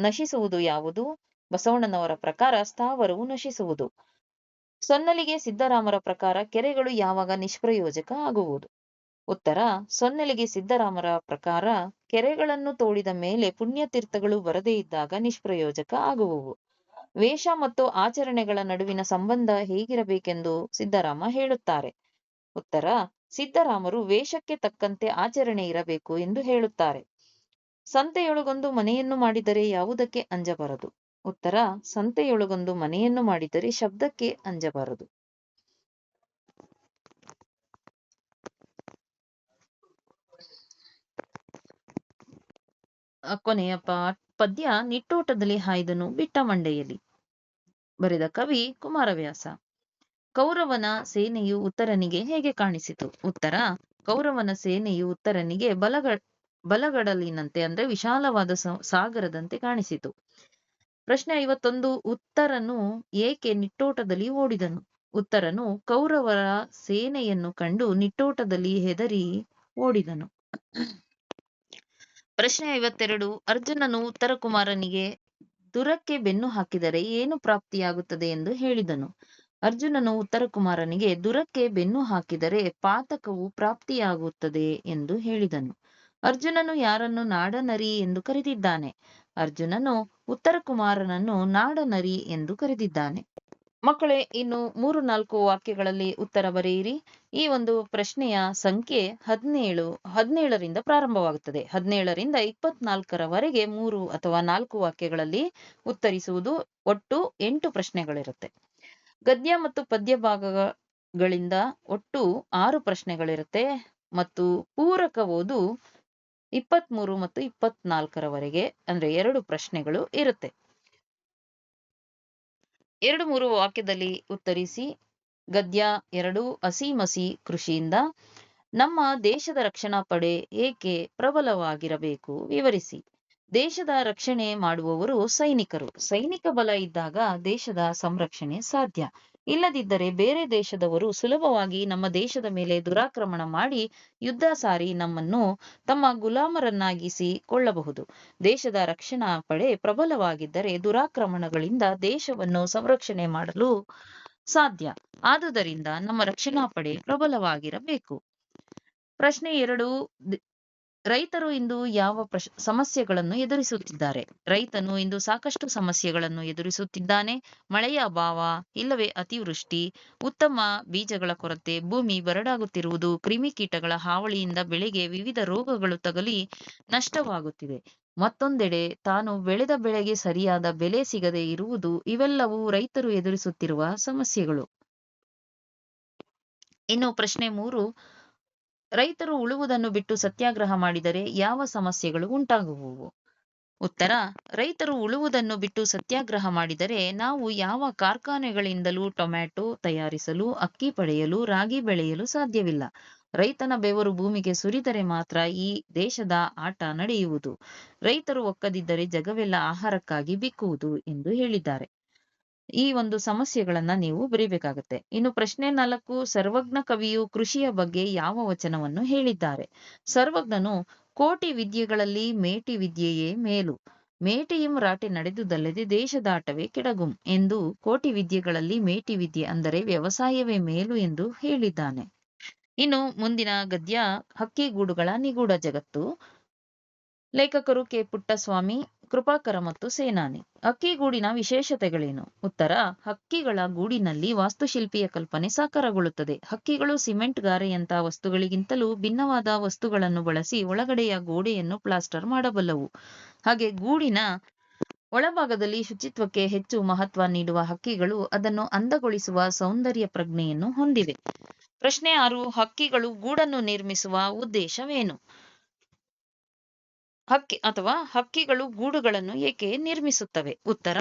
ನಶಿಸುವುದು ಯಾವುದು. ಬಸವಣ್ಣನವರ ಪ್ರಕಾರ ಸ್ಥಾವರವು ನಶಿಸುವುದು. ಸೊನ್ನಲಿಗೆ ಸಿದ್ದರಾಮರ ಪ್ರಕಾರ ಕೆರೆಗಳು ಯಾವಾಗ ನಿಷ್ಪ್ರಯೋಜಕ ಆಗುವುದು. ಉತ್ತರ: ಸೊನ್ನಲಿಗೆ ಸಿದ್ದರಾಮರ ಪ್ರಕಾರ ಕೆರೆಗಳನ್ನು ತೋಡಿದ ಮೇಲೆ ಪುಣ್ಯತೀರ್ಥಗಳು ಬರದೇ ಇದ್ದಾಗ ನಿಷ್ಪ್ರಯೋಜಕ ಆಗುವವು. ವೇಷ ಮತ್ತು ಆಚರಣೆಗಳ ನಡುವಿನ ಸಂಬಂಧ ಹೇಗಿರಬೇಕೆಂದು ಸಿದ್ದರಾಮ ಹೇಳುತ್ತಾರೆ. ಉತ್ತರ: ಸಿದ್ದರಾಮರು ವೇಷಕ್ಕೆ ತಕ್ಕಂತೆ ಆಚರಣೆ ಇರಬೇಕು ಎಂದು ಹೇಳುತ್ತಾರೆ. ಸಂತೆಯೊಳಗೊಂದು ಮನೆಯನ್ನು ಮಾಡಿದರೆ ಯಾವುದಕ್ಕೆ ಅಂಜಬಾರದು. ಉತ್ತರ: ಸಂತೆಯೊಳಗೊಂದು ಮನೆಯನ್ನು ಮಾಡಿದರೆ ಶಬ್ದಕ್ಕೆ ಅಂಜಬಾರದು. ಕೊನೆಯ ಪದ್ಯ ನಿಟ್ಟೋಟದಲ್ಲಿ ಹಾಯ್ದನು ಬಿಟ್ಟ ಮಂಡೆಯಲ್ಲಿ. ಬರೆದ ಕವಿ ಕುಮಾರವ್ಯಾಸ. ಕೌರವನ ಸೇನೆಯು ಉತ್ತರನಿಗೆ ಹೇಗೆ ಕಾಣಿಸಿತು. ಉತ್ತರ: ಕೌರವನ ಸೇನೆಯು ಉತ್ತರನಿಗೆ ಬಲಗಡಲಿನಂತೆ ಅಂದ್ರೆ ವಿಶಾಲವಾದ ಸಾಗರದಂತೆ ಕಾಣಿಸಿತು. ಪ್ರಶ್ನೆ 51. ಉತ್ತರನು ಏಕೆ ನಿಟ್ಟೋಟದಲ್ಲಿ ಓಡಿದನು. ಉತ್ತರನು ಕೌರವರ ಸೇನೆಯನ್ನು ಕಂಡು ನಿಟ್ಟೋಟದಲ್ಲಿ ಹೆದರಿ ಓಡಿದನು. ಪ್ರಶ್ನೆ 52. ಅರ್ಜುನನು ಉತ್ತರಕುಮಾರನಿಗೆ ದುರಕ್ಕೆ ಬೆನ್ನು ಹಾಕಿದರೆ ಏನು ಪ್ರಾಪ್ತಿಯಾಗುತ್ತದೆ ಎಂದು ಹೇಳಿದನು. ಅರ್ಜುನನು ಉತ್ತರಕುಮಾರನಿಗೆ ದುರಕ್ಕೆ ಬೆನ್ನು ಹಾಕಿದರೆ ಪಾತಕವು ಪ್ರಾಪ್ತಿಯಾಗುತ್ತದೆ ಎಂದು ಹೇಳಿದನು. ಅರ್ಜುನನು ಯಾರನ್ನು ನಾಡನರಿ ಎಂದು ಕರೆದಿದ್ದಾನೆ. ಅರ್ಜುನನು ಉತ್ತರಕುಮಾರನನ್ನು ನಾಡನರಿ ಎಂದು ಕರೆದಿದ್ದಾನೆ. ಮಕ್ಕಳೇ, ಇನ್ನು 3-4 ವಾಕ್ಯಗಳಲ್ಲಿ ಉತ್ತರ ಬರೆಯಿರಿ. ಈ ಒಂದು ಪ್ರಶ್ನೆಯ ಸಂಖ್ಯೆ 17ರಿಂದ ಪ್ರಾರಂಭವಾಗುತ್ತದೆ. 17ರಿಂದ 24ರವರೆಗೆ 3 ಅಥವಾ 4 ವಾಕ್ಯಗಳಲ್ಲಿ ಉತ್ತರಿಸುವುದು. ಒಟ್ಟು 8 ಪ್ರಶ್ನೆಗಳಿರುತ್ತೆ. ಗದ್ಯ ಮತ್ತು ಪದ್ಯ ಭಾಗಗಳಿಂದ ಒಟ್ಟು 6 ಪ್ರಶ್ನೆಗಳಿರುತ್ತೆ ಮತ್ತು ಪೂರಕ ಓದು 23 ಮತ್ತು 24ರವರೆಗೆ ಅಂದ್ರೆ 2 ಪ್ರಶ್ನೆಗಳು ಇರುತ್ತೆ. 2-3 ವಾಕ್ಯದಲ್ಲಿ ಉತ್ತರಿಸಿ. ಗದ್ಯ 2. ಹಸಿ ಕೃಷಿಯಿಂದ ನಮ್ಮ ದೇಶದ ರಕ್ಷಣಾ ಪಡೆ ಏಕೆ ಪ್ರಬಲವಾಗಿರಬೇಕು ವಿವರಿಸಿ. ದೇಶದ ರಕ್ಷಣೆ ಮಾಡುವವರು ಸೈನಿಕರು. ಸೈನಿಕ ಬಲ ಇದ್ದಾಗ ದೇಶದ ಸಂರಕ್ಷಣೆ ಸಾಧ್ಯ. ಇಲ್ಲದಿದ್ದರೆ ಬೇರೆ ದೇಶದವರು ಸುಲಭವಾಗಿ ನಮ್ಮ ದೇಶದ ಮೇಲೆ ದುರಾಕ್ರಮಣ ಮಾಡಿ ಯುದ್ಧ ಸಾರಿ ನಮ್ಮನ್ನು ತಮ್ಮ ಗುಲಾಮರನ್ನಾಗಿಸಿ ಕೊಳ್ಳಬಹುದು. ದೇಶದ ರಕ್ಷಣಾ ಪಡೆ ಪ್ರಬಲವಾಗಿದ್ದರೆ ದುರಾಕ್ರಮಣಗಳಿಂದ ದೇಶವನ್ನು ಸಂರಕ್ಷಣೆ ಮಾಡಲು ಸಾಧ್ಯ. ಆದುದರಿಂದ ನಮ್ಮ ರಕ್ಷಣಾ ಪಡೆ ಪ್ರಬಲವಾಗಿರಬೇಕು. ಪ್ರಶ್ನೆ 2. ರೈತರು ಇಂದು ಯಾವ ಸಮಸ್ಯೆಗಳನ್ನು ಎದುರಿಸುತ್ತಿದ್ದಾರೆ. ರೈತನು ಇಂದು ಸಾಕಷ್ಟು ಸಮಸ್ಯೆಗಳನ್ನು ಎದುರಿಸುತ್ತಿದ್ದಾನೆ. ಮಳೆಯ ಅಭಾವ, ಇಲ್ಲವೇ ಅತಿವೃಷ್ಟಿ, ಉತ್ತಮ ಬೀಜಗಳ ಕೊರತೆ, ಭೂಮಿ ಬರಡಾಗುತ್ತಿರುವುದು, ಕ್ರಿಮಿಕೀಟಗಳ ಹಾವಳಿಯಿಂದ ಬೆಳೆಗೆ ವಿವಿಧ ರೋಗಗಳು ತಗುಲಿ ನಷ್ಟವಾಗುತ್ತಿದೆ. ಮತ್ತೊಂದೆಡೆ ತಾನು ಬೆಳೆದ ಬೆಳೆಗೆ ಸರಿಯಾದ ಬೆಲೆ ಸಿಗದೆ ಇರುವುದು ಇವೆಲ್ಲವೂ ರೈತರು ಎದುರಿಸುತ್ತಿರುವ ಸಮಸ್ಯೆಗಳು. ಇನ್ನು ಪ್ರಶ್ನೆ 3, ರೈತರು ಉಳುವುದನ್ನು ಬಿಟ್ಟು ಸತ್ಯಾಗ್ರಹ ಮಾಡಿದರೆ ಯಾವ ಸಮಸ್ಯೆಗಳು ಉಂಟಾಗುವುವು? ಉತ್ತರ: ರೈತರು ಉಳುವುದನ್ನು ಬಿಟ್ಟು ಸತ್ಯಾಗ್ರಹ ಮಾಡಿದರೆ ನಾವು ಯಾವ ಕಾರ್ಖಾನೆಗಳಿಂದಲೂ ಟೊಮ್ಯಾಟೊ ತಯಾರಿಸಲು, ಅಕ್ಕಿ ಪಡೆಯಲು, ರಾಗಿ ಬೆಳೆಯಲು ಸಾಧ್ಯವಿಲ್ಲ. ರೈತನ ಬೆವರು ಭೂಮಿಗೆ ಸುರಿದರೆ ಮಾತ್ರ ಈ ದೇಶದ ಆಟ ನಡೆಯುವುದು. ರೈತರು ಒಕ್ಕದಿದ್ದರೆ ಜಗವೆಲ್ಲ ಆಹಾರಕ್ಕಾಗಿ ಬಿಕ್ಕುವುದು ಎಂದು ಹೇಳಿದ್ದಾರೆ. ಈ ಒಂದು ಸಮಸ್ಯೆಗಳನ್ನ ನೀವು ಬರೀಬೇಕಾಗತ್ತೆ. ಇನ್ನು ಪ್ರಶ್ನೆ 4, ಸರ್ವಜ್ಞ ಕವಿಯು ಕೃಷಿಯ ಬಗ್ಗೆ ಯಾವ ವಚನವನ್ನು ಹೇಳಿದ್ದಾರೆ? ಸರ್ವಜ್ಞನು ಕೋಟಿ ವಿದ್ಯೆಗಳಲ್ಲಿ ಮೇಟಿ ವಿದ್ಯೆಯೇ ಮೇಲು, ಮೇಟಿಯಂ ರಾಟೆ ನಡೆದುದಲ್ಲದೆ ದೇಶದಾಟವೇ ಕೆಡಗುಂ ಎಂದು ಕೋಟಿ ವಿದ್ಯೆಗಳಲ್ಲಿ ಮೇಟಿ ವಿದ್ಯೆ ಅಂದರೆ ವ್ಯವಸಾಯವೇ ಮೇಲು ಎಂದು ಹೇಳಿದ್ದಾನೆ. ಇನ್ನು ಮುಂದಿನ ಗದ್ಯ ಹಕ್ಕಿಗೂಡುಗಳ ನಿಗೂಢ ಜಗತ್ತು. ಲೇಖಕರು ಕೆ. ಪುಟ್ಟಸ್ವಾಮಿ, ಕೃಪಾಕರ ಮತ್ತು ಸೇನಾನಿ. ಹಕ್ಕಿಗೂಡಿನ ವಿಶೇಷತೆಗಳೇನು? ಉತ್ತರ: ಹಕ್ಕಿಗಳ ಗೂಡಿನಲ್ಲಿ ವಾಸ್ತುಶಿಲ್ಪಿಯ ಕಲ್ಪನೆ ಸಾಕಾರಗೊಳ್ಳುತ್ತದೆ. ಹಕ್ಕಿಗಳು ಸಿಮೆಂಟ್ ಗಾರೆಯಂಥ ವಸ್ತುಗಳಿಗಿಂತಲೂ ಭಿನ್ನವಾದ ವಸ್ತುಗಳನ್ನು ಬಳಸಿ ಒಳಗಡೆಯ ಗೋಡೆಯನ್ನು ಪ್ಲಾಸ್ಟರ್ ಮಾಡಬಲ್ಲವು. ಹಾಗೆ ಗೂಡಿನ ಒಳಭಾಗದಲ್ಲಿ ಶುಚಿತ್ವಕ್ಕೆ ಹೆಚ್ಚು ಮಹತ್ವ ನೀಡುವ ಹಕ್ಕಿಗಳು ಅದನ್ನು ಅಂದಗೊಳಿಸುವ ಸೌಂದರ್ಯ ಪ್ರಜ್ಞೆಯನ್ನು ಹೊಂದಿವೆ. ಪ್ರಶ್ನೆ 6, ಹಕ್ಕಿಗಳು ಗೂಡನ್ನು ನಿರ್ಮಿಸುವ ಉದ್ದೇಶವೇನು? ಹಕ್ಕಿಗಳು ಗೂಡುಗಳನ್ನು ಏಕೆ ನಿರ್ಮಿಸುತ್ತವೆ? ಉತ್ತರ: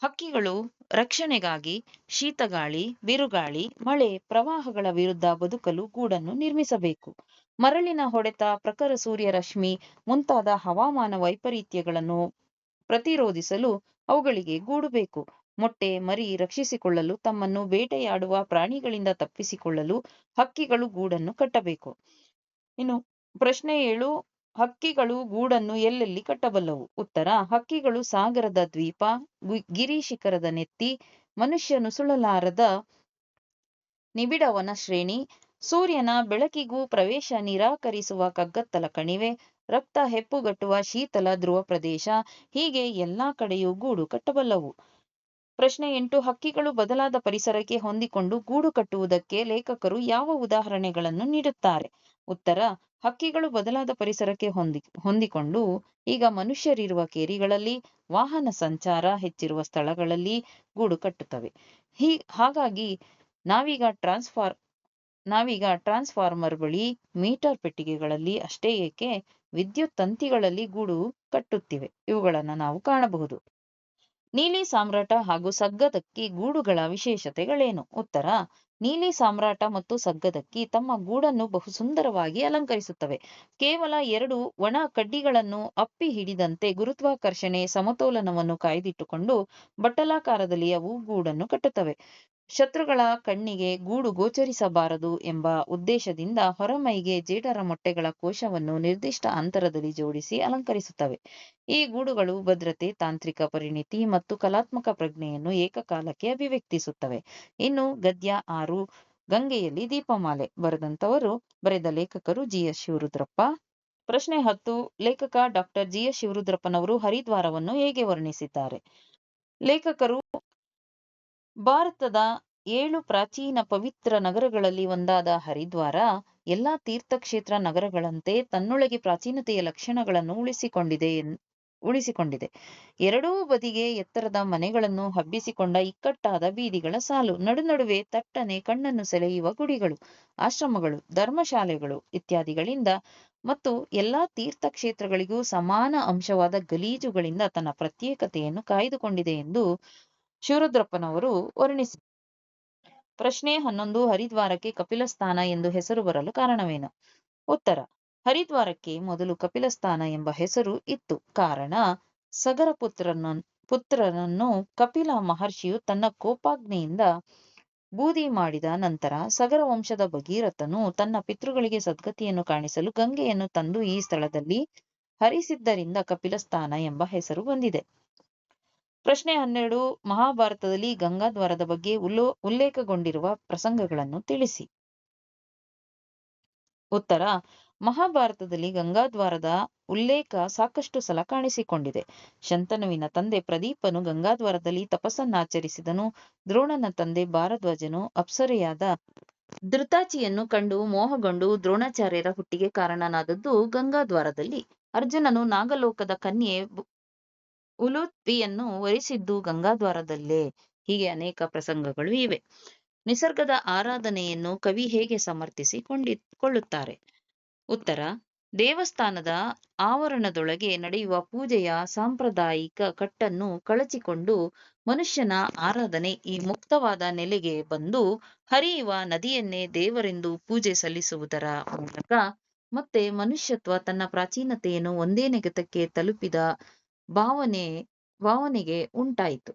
ಹಕ್ಕಿಗಳು ರಕ್ಷಣೆಗಾಗಿ ಶೀತಗಾಳಿ, ಬಿರುಗಾಳಿ, ಮಳೆ, ಪ್ರವಾಹಗಳ ವಿರುದ್ಧ ಬದುಕಲು ಗೂಡನ್ನು ನಿರ್ಮಿಸಬೇಕು. ಮರಳಿನ ಹೊಡೆತ, ಪ್ರಖರ ಸೂರ್ಯರಶ್ಮಿ ಮುಂತಾದ ಹವಾಮಾನ ವೈಪರೀತ್ಯಗಳನ್ನು ಪ್ರತಿರೋಧಿಸಲು ಅವುಗಳಿಗೆ ಗೂಡು ಬೇಕು. ಮೊಟ್ಟೆ, ಮರಿ ರಕ್ಷಿಸಿಕೊಳ್ಳಲು, ತಮ್ಮನ್ನು ಬೇಟೆಯಾಡುವ ಪ್ರಾಣಿಗಳಿಂದ ತಪ್ಪಿಸಿಕೊಳ್ಳಲು ಹಕ್ಕಿಗಳು ಗೂಡನ್ನು ಕಟ್ಟಬೇಕು. ಇನ್ನು ಪ್ರಶ್ನೆ 7, ಹಕ್ಕಿಗಳು ಗೂಡನ್ನು ಎಲ್ಲೆಲ್ಲಿ ಕಟ್ಟಬಲ್ಲವು? ಉತ್ತರ: ಹಕ್ಕಿಗಳು ಸಾಗರದ ದ್ವೀಪ, ಗಿರಿಶಿಖರದ ನೆತ್ತಿ, ಮನುಷ್ಯ ನುಸುಳಲಾರದ ನಿಬಿಡ ವನಶ್ರೇಣಿ, ಸೂರ್ಯನ ಬೆಳಕಿಗೂ ಪ್ರವೇಶ ನಿರಾಕರಿಸುವ ಕಗ್ಗತ್ತಲ ಕಣಿವೆ, ರಕ್ತ ಹೆಪ್ಪುಗಟ್ಟುವ ಶೀತಲ ಧ್ರುವ ಪ್ರದೇಶ, ಹೀಗೆ ಎಲ್ಲಾ ಕಡೆಯೂ ಗೂಡು ಕಟ್ಟಬಲ್ಲವು. ಪ್ರಶ್ನೆ 8, ಹಕ್ಕಿಗಳು ಬದಲಾದ ಪರಿಸರಕ್ಕೆ ಹೊಂದಿಕೊಂಡು ಗೂಡು ಕಟ್ಟುವುದಕ್ಕೆ ಲೇಖಕರು ಯಾವ ಉದಾಹರಣೆಗಳನ್ನು ನೀಡುತ್ತಾರೆ? ಉತ್ತರ: ಹಕ್ಕಿಗಳು ಬದಲಾದ ಪರಿಸರಕ್ಕೆ ಹೊಂದಿಕೊಂಡು ಈಗ ಮನುಷ್ಯರಿರುವ ಕೇರಿಗಳಲ್ಲಿ, ವಾಹನ ಸಂಚಾರ ಹೆಚ್ಚಿರುವ ಸ್ಥಳಗಳಲ್ಲಿ ಗೂಡು ಕಟ್ಟುತ್ತವೆ. ಹಾಗಾಗಿ ನಾವೀಗ ಟ್ರಾನ್ಸ್ಫಾರ್ಮರ್ ಬಳಿ, ಮೀಟರ್ ಪೆಟ್ಟಿಗೆಗಳಲ್ಲಿ, ಅಷ್ಟೇ ಏಕೆ ವಿದ್ಯುತ್ ತಂತಿಗಳಲ್ಲಿ ಗೂಡು ಕಟ್ಟುತ್ತಿವೆ. ಇವುಗಳನ್ನು ನಾವು ಕಾಣಬಹುದು. ನೀಲಿ ಸಾಮ್ರಾಟ ಹಾಗೂ ಸಗ್ಗದಕ್ಕಿ ಗೂಡುಗಳ ವಿಶೇಷತೆಗಳೇನು? ಉತ್ತರ: ನೀಲಿ ಸಾಮ್ರಾಟ ಮತ್ತು ಸಗ್ಗದಕ್ಕಿ ತಮ್ಮ ಗೂಡನ್ನು ಬಹು ಸುಂದರವಾಗಿ ಅಲಂಕರಿಸುತ್ತವೆ. ಕೇವಲ 2 ಒಣ ಕಡ್ಡಿಗಳನ್ನು ಅಪ್ಪಿ ಹಿಡಿದಂತೆ ಗುರುತ್ವಾಕರ್ಷಣೆ ಸಮತೋಲನವನ್ನು ಕಾಯ್ದಿಟ್ಟುಕೊಂಡು ಬಟ್ಟಲಾಕಾರದಲ್ಲಿ ಅವು ಗೂಡನ್ನು ಕಟ್ಟುತ್ತವೆ. ಶತ್ರುಗಳ ಕಣ್ಣಿಗೆ ಗೂಡು ಗೋಚರಿಸಬಾರದು ಎಂಬ ಉದ್ದೇಶದಿಂದ ಹೊರಮೈಗೆ ಜೇಡರ ಮೊಟ್ಟೆಗಳ ಕೋಶವನ್ನು ನಿರ್ದಿಷ್ಟ ಅಂತರದಲ್ಲಿ ಜೋಡಿಸಿ ಅಲಂಕರಿಸುತ್ತವೆ. ಈ ಗೂಡುಗಳು ಭದ್ರತೆ, ತಾಂತ್ರಿಕ ಪರಿಣಿತಿ ಮತ್ತು ಕಲಾತ್ಮಕ ಪ್ರಜ್ಞೆಯನ್ನು ಏಕಕಾಲಕ್ಕೆ ಅಭಿವ್ಯಕ್ತಿಸುತ್ತವೆ. ಇನ್ನು ಗದ್ಯ 6, ಗಂಗೆಯಲ್ಲಿ ದೀಪಮಾಲೆ. ಬರೆದ ಲೇಖಕರು ಜಿ. ಎಸ್. ಶಿವರುದ್ರಪ್ಪ. ಪ್ರಶ್ನೆ 10, ಲೇಖಕ ಡಾ. ಜಿ. ಎಸ್. ಶಿವರುದ್ರಪ್ಪನವರು ಹರಿದ್ವಾರವನ್ನು ಹೇಗೆ ವರ್ಣಿಸಿದ್ದಾರೆ? ಲೇಖಕರು ಭಾರತದ 7 ಪ್ರಾಚೀನ ಪವಿತ್ರ ನಗರಗಳಲ್ಲಿ ಒಂದಾದ ಹರಿದ್ವಾರ ಎಲ್ಲಾ ತೀರ್ಥಕ್ಷೇತ್ರ ನಗರಗಳಂತೆ ತನ್ನೊಳಗೆ ಪ್ರಾಚೀನತೆಯ ಲಕ್ಷಣಗಳನ್ನು ಉಳಿಸಿಕೊಂಡಿದೆ. ಎರಡೂ ಬದಿಗೆ ಎತ್ತರದ ಮನೆಗಳನ್ನು ಹಬ್ಬಿಸಿಕೊಂಡ ಇಕ್ಕಟ್ಟಾದ ಬೀದಿಗಳ ಸಾಲು, ನಡುವೆ ತಟ್ಟನೆ ಕಣ್ಣನ್ನು ಸೆಳೆಯುವ ಗುಡಿಗಳು, ಆಶ್ರಮಗಳು, ಧರ್ಮಶಾಲೆಗಳು ಇತ್ಯಾದಿಗಳಿಂದ ಮತ್ತು ಎಲ್ಲಾ ತೀರ್ಥಕ್ಷೇತ್ರಗಳಿಗೂ ಸಮಾನ ಅಂಶವಾದ ಗಲೀಜುಗಳಿಂದ ತನ್ನ ಪ್ರತ್ಯೇಕತೆಯನ್ನು ಕಾಯ್ದುಕೊಂಡಿದೆ ಎಂದು ಶಿವರುದ್ರಪ್ಪನವರು ವರ್ಣಿಸಿದ್ದಾರೆ. ಪ್ರಶ್ನೆ 11, ಹರಿದ್ವಾರಕ್ಕೆ ಕಪಿಲಸ್ಥಾನ ಎಂದು ಹೆಸರು ಬರಲು ಕಾರಣವೇನು? ಉತ್ತರ: ಹರಿದ್ವಾರಕ್ಕೆ ಮೊದಲು ಕಪಿಲಸ್ಥಾನ ಎಂಬ ಹೆಸರು ಇತ್ತು. ಕಾರಣ, ಸಗರ ಪುತ್ರನನ್ನು ಕಪಿಲ ಮಹರ್ಷಿಯು ತನ್ನ ಕೋಪಾಗ್ನಿಯಿಂದ ಬೂದಿ ಮಾಡಿದ ನಂತರ ಸಗರ ವಂಶದ ಭಗೀರಥನು ತನ್ನ ಪಿತೃಗಳಿಗೆ ಸದ್ಗತಿಯನ್ನು ಕಾಣಿಸಲು ಗಂಗೆಯನ್ನು ತಂದು ಈ ಸ್ಥಳದಲ್ಲಿ ಹರಿಸಿದ್ದರಿಂದ ಕಪಿಲಸ್ಥಾನ ಎಂಬ ಹೆಸರು ಬಂದಿದೆ. ಪ್ರಶ್ನೆ 12, ಮಹಾಭಾರತದಲ್ಲಿ ಗಂಗಾದ್ವಾರದ ಬಗ್ಗೆ ಉಲ್ಲೇಖಗೊಂಡಿರುವ ಪ್ರಸಂಗಗಳನ್ನು ತಿಳಿಸಿ. ಉತ್ತರ: ಮಹಾಭಾರತದಲ್ಲಿ ಗಂಗಾದ್ವಾರದ ಉಲ್ಲೇಖ ಸಾಕಷ್ಟು ಸಲ ಕಾಣಿಸಿಕೊಂಡಿದೆ. ಶಂತನುವಿನ ತಂದೆ ಪ್ರದೀಪನು ಗಂಗಾದ್ವಾರದಲ್ಲಿ ತಪಸ್ಸನ್ನಾಚರಿಸಿದನು. ದ್ರೋಣನ ತಂದೆ ಭಾರದ್ವಾಜನು ಅಪ್ಸರೆಯಾದ ಧೃತಾಚಿಯನ್ನು ಕಂಡು ಮೋಹಗೊಂಡು ದ್ರೋಣಾಚಾರ್ಯರ ಹುಟ್ಟಿಗೆ ಕಾರಣನಾದದ್ದು ಗಂಗಾದ್ವಾರದಲ್ಲಿ. ಅರ್ಜುನನು ನಾಗಲೋಕದ ಕನ್ಯೆ ಉಲೂಪಿಯನ್ನು ವರಿಸಿದ್ದು ಗಂಗಾದ್ವಾರದಲ್ಲೇ. ಹೀಗೆ ಅನೇಕ ಪ್ರಸಂಗಗಳು ಇವೆ. ನಿಸರ್ಗದ ಆರಾಧನೆಯನ್ನು ಕವಿ ಹೇಗೆ ಸಮರ್ಥಿಸಿಕೊಳ್ಳುತ್ತಾರೆ? ಉತ್ತರ: ದೇವಸ್ಥಾನದ ಆವರಣದೊಳಗೆ ನಡೆಯುವ ಪೂಜೆಯ ಸಾಂಪ್ರದಾಯಿಕ ಕಟ್ಟನ್ನು ಕಳಚಿಕೊಂಡು ಮನುಷ್ಯನ ಆರಾಧನೆ ಈ ಮುಕ್ತವಾದ ನೆಲೆಗೆ ಬಂದು ಹರಿಯುವ ನದಿಯನ್ನೇ ದೇವರೆಂದು ಪೂಜೆ ಸಲ್ಲಿಸುವುದರ ಮೂಲಕ ಮತ್ತೆ ಮನುಷ್ಯತ್ವ ತನ್ನ ಪ್ರಾಚೀನತೆಯನ್ನು ಒಂದೇ ನೆಗೆತಕ್ಕೆ ತಲುಪಿದ ಭಾವನೆಗೆ ಉಂಟಾಯಿತು.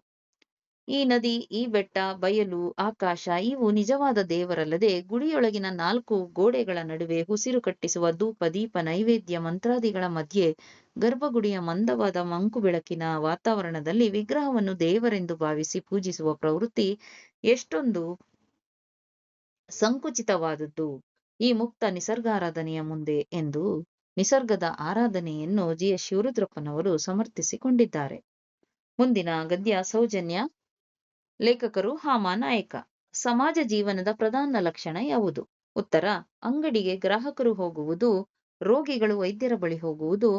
ಈ ನದಿ, ಈ ಬೆಟ್ಟ, ಬಯಲು, ಆಕಾಶ ಇವು ನಿಜವಾದ ದೇವರಲ್ಲದೆ ಗುಡಿಯೊಳಗಿನ 4 ಗೋಡೆಗಳ ನಡುವೆ ಉಸಿರು ಕಟ್ಟಿಸುವ ಧೂಪ, ದೀಪ, ನೈವೇದ್ಯ, ಮಂತ್ರಾದಿಗಳ ಮಧ್ಯೆ ಗರ್ಭಗುಡಿಯ ಮಂದವಾದ ಮಂಕು ಬೆಳಕಿನ ವಾತಾವರಣದಲ್ಲಿ ವಿಗ್ರಹವನ್ನು ದೇವರೆಂದು ಭಾವಿಸಿ ಪೂಜಿಸುವ ಪ್ರವೃತ್ತಿ ಎಷ್ಟೊಂದು ಸಂಕುಚಿತವಾದದ್ದು ಈ ಮುಕ್ತ ನಿಸರ್ಗಾರಾಧನೆಯ ಮುಂದೆ ಎಂದು ನಿಸರ್ಗದ ಆರಾಧನೆಯನ್ನು ಜಿ.ಎಸ್. ಶಿವರುದ್ರಪ್ಪನವರು ಸಮರ್ಥಿಸಿಕೊಂಡಿದ್ದಾರೆ. ಮುಂದಿನ ಗದ್ಯ ಸೌಜನ್ಯ. ಲೇಖಕರು ಹಾಮಾನಾಯಕ. ಸಮಾಜ ಜೀವನದ ಪ್ರಧಾನ ಲಕ್ಷಣ ಯಾವುದು? ಉತ್ತರ: ಅಂಗಡಿಗೆ ಗ್ರಾಹಕರು ಹೋಗುವುದು, ರೋಗಿಗಳು ವೈದ್ಯರ ಬಳಿ ಹೋಗುವುದು,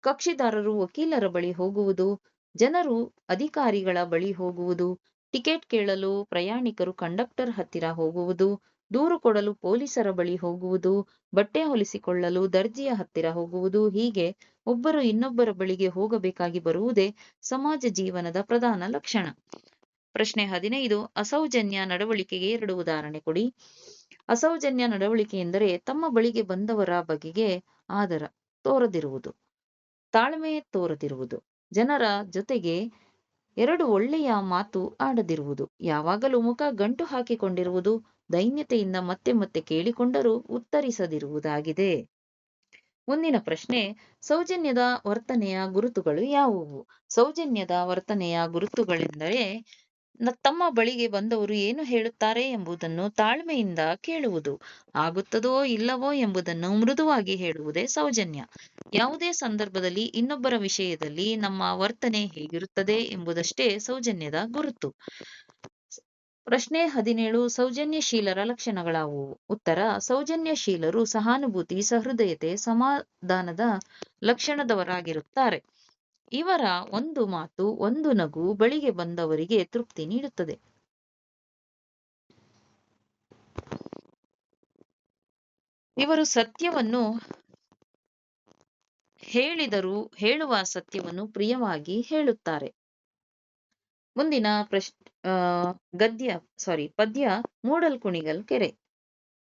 ಕಕ್ಷಿದಾರರು ವಕೀಲರ ಬಳಿ ಹೋಗುವುದು, ಜನರು ಅಧಿಕಾರಿಗಳ ಬಳಿ ಹೋಗುವುದು, ಟಿಕೆಟ್ ಕೇಳಲು ಪ್ರಯಾಣಿಕರು ಕಂಡಕ್ಟರ್ ಹತ್ತಿರ ಹೋಗುವುದು, ದೂರು ಕೊಡಲು ಪೊಲೀಸರ ಬಳಿ ಹೋಗುವುದು, ಬಟ್ಟೆ ಹೊಲಿಸಿಕೊಳ್ಳಲು ದರ್ಜಿಯ ಹತ್ತಿರ ಹೋಗುವುದು. ಹೀಗೆ ಒಬ್ಬರು ಇನ್ನೊಬ್ಬರ ಬಳಿಗೆ ಹೋಗಬೇಕಾಗಿ ಬರುವುದೇ ಸಮಾಜ ಜೀವನದ ಪ್ರಧಾನ ಲಕ್ಷಣ. ಪ್ರಶ್ನೆ 15. ಅಸೌಜನ್ಯ ನಡವಳಿಕೆಗೆ 2 ಉದಾಹರಣೆ ಕೊಡಿ. ಅಸೌಜನ್ಯ ನಡವಳಿಕೆ ಎಂದರೆ ತಮ್ಮ ಬಳಿಗೆ ಬಂದವರ ಬಗೆಗೆ ಆದರ ತೋರದಿರುವುದು, ತಾಳ್ಮೆ ತೋರದಿರುವುದು, ಜನರ ಜೊತೆಗೆ 2 ಒಳ್ಳೆಯ ಮಾತು ಆಡದಿರುವುದು, ಯಾವಾಗಲೂ ಮುಖ ಗಂಟು ಹಾಕಿಕೊಂಡಿರುವುದು, ದೈನ್ಯತೆಯಿಂದ ಮತ್ತೆ ಮತ್ತೆ ಕೇಳಿಕೊಂಡರೂ ಉತ್ತರಿಸದಿರುವುದಾಗಿದೆ. ಮುಂದಿನ ಪ್ರಶ್ನೆ: ಸೌಜನ್ಯದ ವರ್ತನೆಯ ಗುರುತುಗಳು ಯಾವುವು? ಸೌಜನ್ಯದ ವರ್ತನೆಯ ಗುರುತುಗಳೆಂದರೆ ತಮ್ಮ ಬಳಿಗೆ ಬಂದವರು ಏನು ಹೇಳುತ್ತಾರೆ ಎಂಬುದನ್ನು ತಾಳ್ಮೆಯಿಂದ ಕೇಳುವುದು, ಆಗುತ್ತದೋ ಇಲ್ಲವೋ ಎಂಬುದನ್ನು ಮೃದುವಾಗಿ ಹೇಳುವುದೇ ಸೌಜನ್ಯ. ಯಾವುದೇ ಸಂದರ್ಭದಲ್ಲಿ ಇನ್ನೊಬ್ಬರ ವಿಷಯದಲ್ಲಿ ನಮ್ಮ ವರ್ತನೆ ಹೇಗಿರುತ್ತದೆ ಎಂಬುದಷ್ಟೇ ಸೌಜನ್ಯದ ಗುರುತು. ಪ್ರಶ್ನೆ 17. ಸೌಜನ್ಯಶೀಲರ ಲಕ್ಷಣಗಳಾವುವು? ಉತ್ತರ: ಸೌಜನ್ಯಶೀಲರು ಸಹಾನುಭೂತಿ, ಸಹೃದಯತೆ, ಸಮಾಧಾನದ ಲಕ್ಷಣದವರಾಗಿರುತ್ತಾರೆ. ಇವರ ಒಂದು ಮಾತು, ಒಂದು ನಗು ಬಳಿಗೆ ಬಂದವರಿಗೆ ತೃಪ್ತಿ ನೀಡುತ್ತದೆ. ಇವರು ಸತ್ಯವನ್ನು ಹೇಳಿದರೂ ಹೇಳುವ ಸತ್ಯವನ್ನು ಪ್ರಿಯವಾಗಿ ಹೇಳುತ್ತಾರೆ. ಮುಂದಿನ ಪದ್ಯ ಮೂಡಲ್ಕುಣಿಗಲ್ ಕೆರೆ.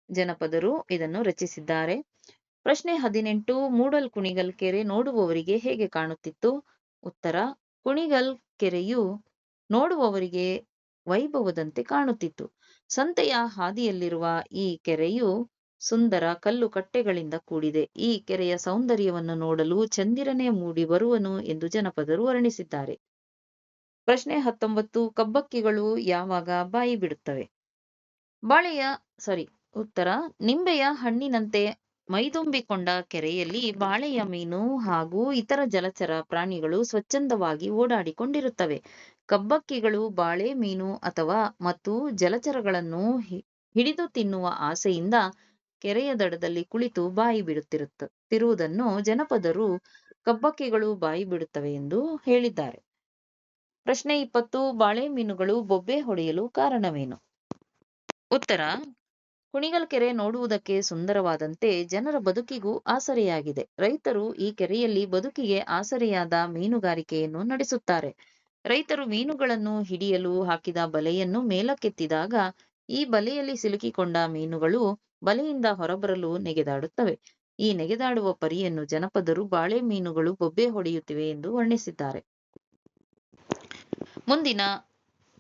ಜನಪದರು ಇದನ್ನು ರಚಿಸಿದ್ದಾರೆ. ಪ್ರಶ್ನೆ 18. ಮೂಡಲ್ಕುಣಿಗಲ್ ಕೆರೆ ನೋಡುವವರಿಗೆ ಹೇಗೆ ಕಾಣುತ್ತಿತ್ತು? ಉತ್ತರ: ಕುಣಿಗಲ್ ಕೆರೆಯು ನೋಡುವವರಿಗೆ ವೈಭವದಂತೆ ಕಾಣುತ್ತಿತ್ತು. ಸಂತೆಯ ಹಾದಿಯಲ್ಲಿರುವ ಈ ಕೆರೆಯು ಸುಂದರ ಕಲ್ಲು ಕಟ್ಟೆಗಳಿಂದ ಕೂಡಿದೆ. ಈ ಕೆರೆಯ ಸೌಂದರ್ಯವನ್ನು ನೋಡಲು ಚಂದಿರನೇ ಮೂಡಿ ಬರುವನು ಎಂದು ಜನಪದರು ವರ್ಣಿಸಿದ್ದಾರೆ. ಪ್ರಶ್ನೆ 19. ಕಬ್ಬಕ್ಕಿಗಳು ಯಾವಾಗ ಬಾಯಿ ಬಿಡುತ್ತವೆ? ಉತ್ತರ: ನಿಂಬೆಯ ಹಣ್ಣಿನಂತೆ ಮೈದುಂಬಿಕೊಂಡ ಕೆರೆಯಲ್ಲಿ ಬಾಳೆಯ ಮೀನು ಹಾಗೂ ಇತರ ಜಲಚರ ಪ್ರಾಣಿಗಳು ಸ್ವಚ್ಛಂದವಾಗಿ ಓಡಾಡಿಕೊಂಡಿರುತ್ತವೆ. ಕಬ್ಬಕ್ಕಿಗಳು ಬಾಳೆ ಮೀನು ಮತ್ತು ಜಲಚರಗಳನ್ನು ಹಿಡಿದು ತಿನ್ನುವ ಆಸೆಯಿಂದ ಕೆರೆಯ ದಡದಲ್ಲಿ ಕುಳಿತು ಬಾಯಿ ಬಿಡುತ್ತಿರುವುದನ್ನು ಜನಪದರು ಕಬ್ಬಕ್ಕಿಗಳು ಬಾಯಿ ಬಿಡುತ್ತವೆ ಎಂದು ಹೇಳಿದ್ದಾರೆ. ಪ್ರಶ್ನೆ 20. ಬಾಳೆ ಮೀನುಗಳು ಬೊಬ್ಬೆ ಹೊಡೆಯಲು ಕಾರಣವೇನು? ಉತ್ತರ: ಕುಣಿಗಲ್ ಕೆರೆ ನೋಡುವುದಕ್ಕೆ ಸುಂದರವಾದಂತೆ ಜನರ ಬದುಕಿಗೂ ಆಸರೆಯಾಗಿದೆ. ರೈತರು ಈ ಕೆರೆಯಲ್ಲಿ ಬದುಕಿಗೆ ಆಸರೆಯಾದ ಮೀನುಗಾರಿಕೆಯನ್ನು ನಡೆಸುತ್ತಾರೆ. ರೈತರು ಮೀನುಗಳನ್ನು ಹಿಡಿಯಲು ಹಾಕಿದ ಬಲೆಯನ್ನು ಮೇಲಕ್ಕೆತ್ತಿದಾಗ ಈ ಬಲೆಯಲ್ಲಿ ಸಿಲುಕಿಕೊಂಡ ಮೀನುಗಳು ಬಲೆಯಿಂದ ಹೊರಬರಲು ನೆಗೆದಾಡುತ್ತವೆ. ಈ ನೆಗೆದಾಡುವ ಪರಿಯನ್ನು ಜನಪದರು ಬಾಳೆ ಮೀನುಗಳು ಬೊಬ್ಬೆ ಹೊಡೆಯುತ್ತಿವೆ ಎಂದು ವರ್ಣಿಸಿದ್ದಾರೆ. ಮುಂದಿನ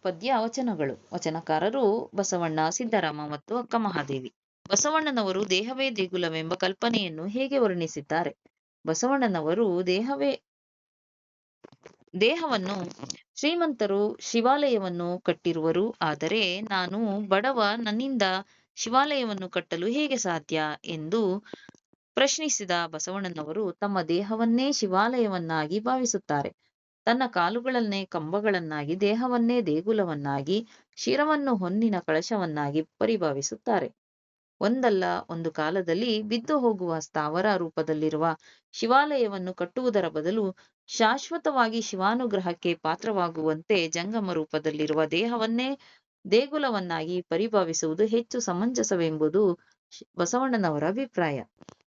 ಪದ್ಯ ವಚನಗಳು. ವಚನಕಾರರು ಬಸವಣ್ಣ, ಸಿದ್ದರಾಮ ಮತ್ತು ಅಕ್ಕಮಹಾದೇವಿ. ಬಸವಣ್ಣನವರು ದೇಹವೇ ದೇಗುಲವೆಂಬ ಕಲ್ಪನೆಯನ್ನು ಹೇಗೆ ವರ್ಣಿಸಿದ್ದಾರೆ? ಬಸವಣ್ಣನವರು ದೇಹವನ್ನು ಶ್ರೀಮಂತರು ಶಿವಾಲಯವನ್ನು ಕಟ್ಟಿರುವರು, ಆದರೆ ನಾನು ಬಡವ, ನನ್ನಿಂದ ಶಿವಾಲಯವನ್ನು ಕಟ್ಟಲು ಹೇಗೆ ಸಾಧ್ಯ ಎಂದು ಪ್ರಶ್ನಿಸಿದ ಬಸವಣ್ಣನವರು ತಮ್ಮ ದೇಹವನ್ನೇ ಶಿವಾಲಯವನ್ನಾಗಿ ಭಾವಿಸುತ್ತಾರೆ. ತನ್ನ ಕಾಲುಗಳನ್ನೇ ಕಂಬಗಳನ್ನಾಗಿ, ದೇಹವನ್ನೇ ದೇಗುಲವನ್ನಾಗಿ, ಶಿರವನ್ನು ಹೊನ್ನಿನ ಕಳಶವನ್ನಾಗಿ ಪರಿಭಾವಿಸುತ್ತಾರೆ. ಒಂದಲ್ಲ ಒಂದು ಕಾಲದಲ್ಲಿ ಬಿದ್ದು ಹೋಗುವ ಸ್ಥಾವರ ರೂಪದಲ್ಲಿರುವ ಶಿವಾಲಯವನ್ನು ಕಟ್ಟುವುದರ ಬದಲು ಶಾಶ್ವತವಾಗಿ ಶಿವಾನುಗ್ರಹಕ್ಕೆ ಪಾತ್ರವಾಗುವಂತೆ ಜಂಗಮ ರೂಪದಲ್ಲಿರುವ ದೇಹವನ್ನೇ ದೇಗುಲವನ್ನಾಗಿ ಪರಿಭಾವಿಸುವುದು ಹೆಚ್ಚು ಸಮಂಜಸವೆಂಬುದು ಬಸವಣ್ಣನವರ ಅಭಿಪ್ರಾಯ.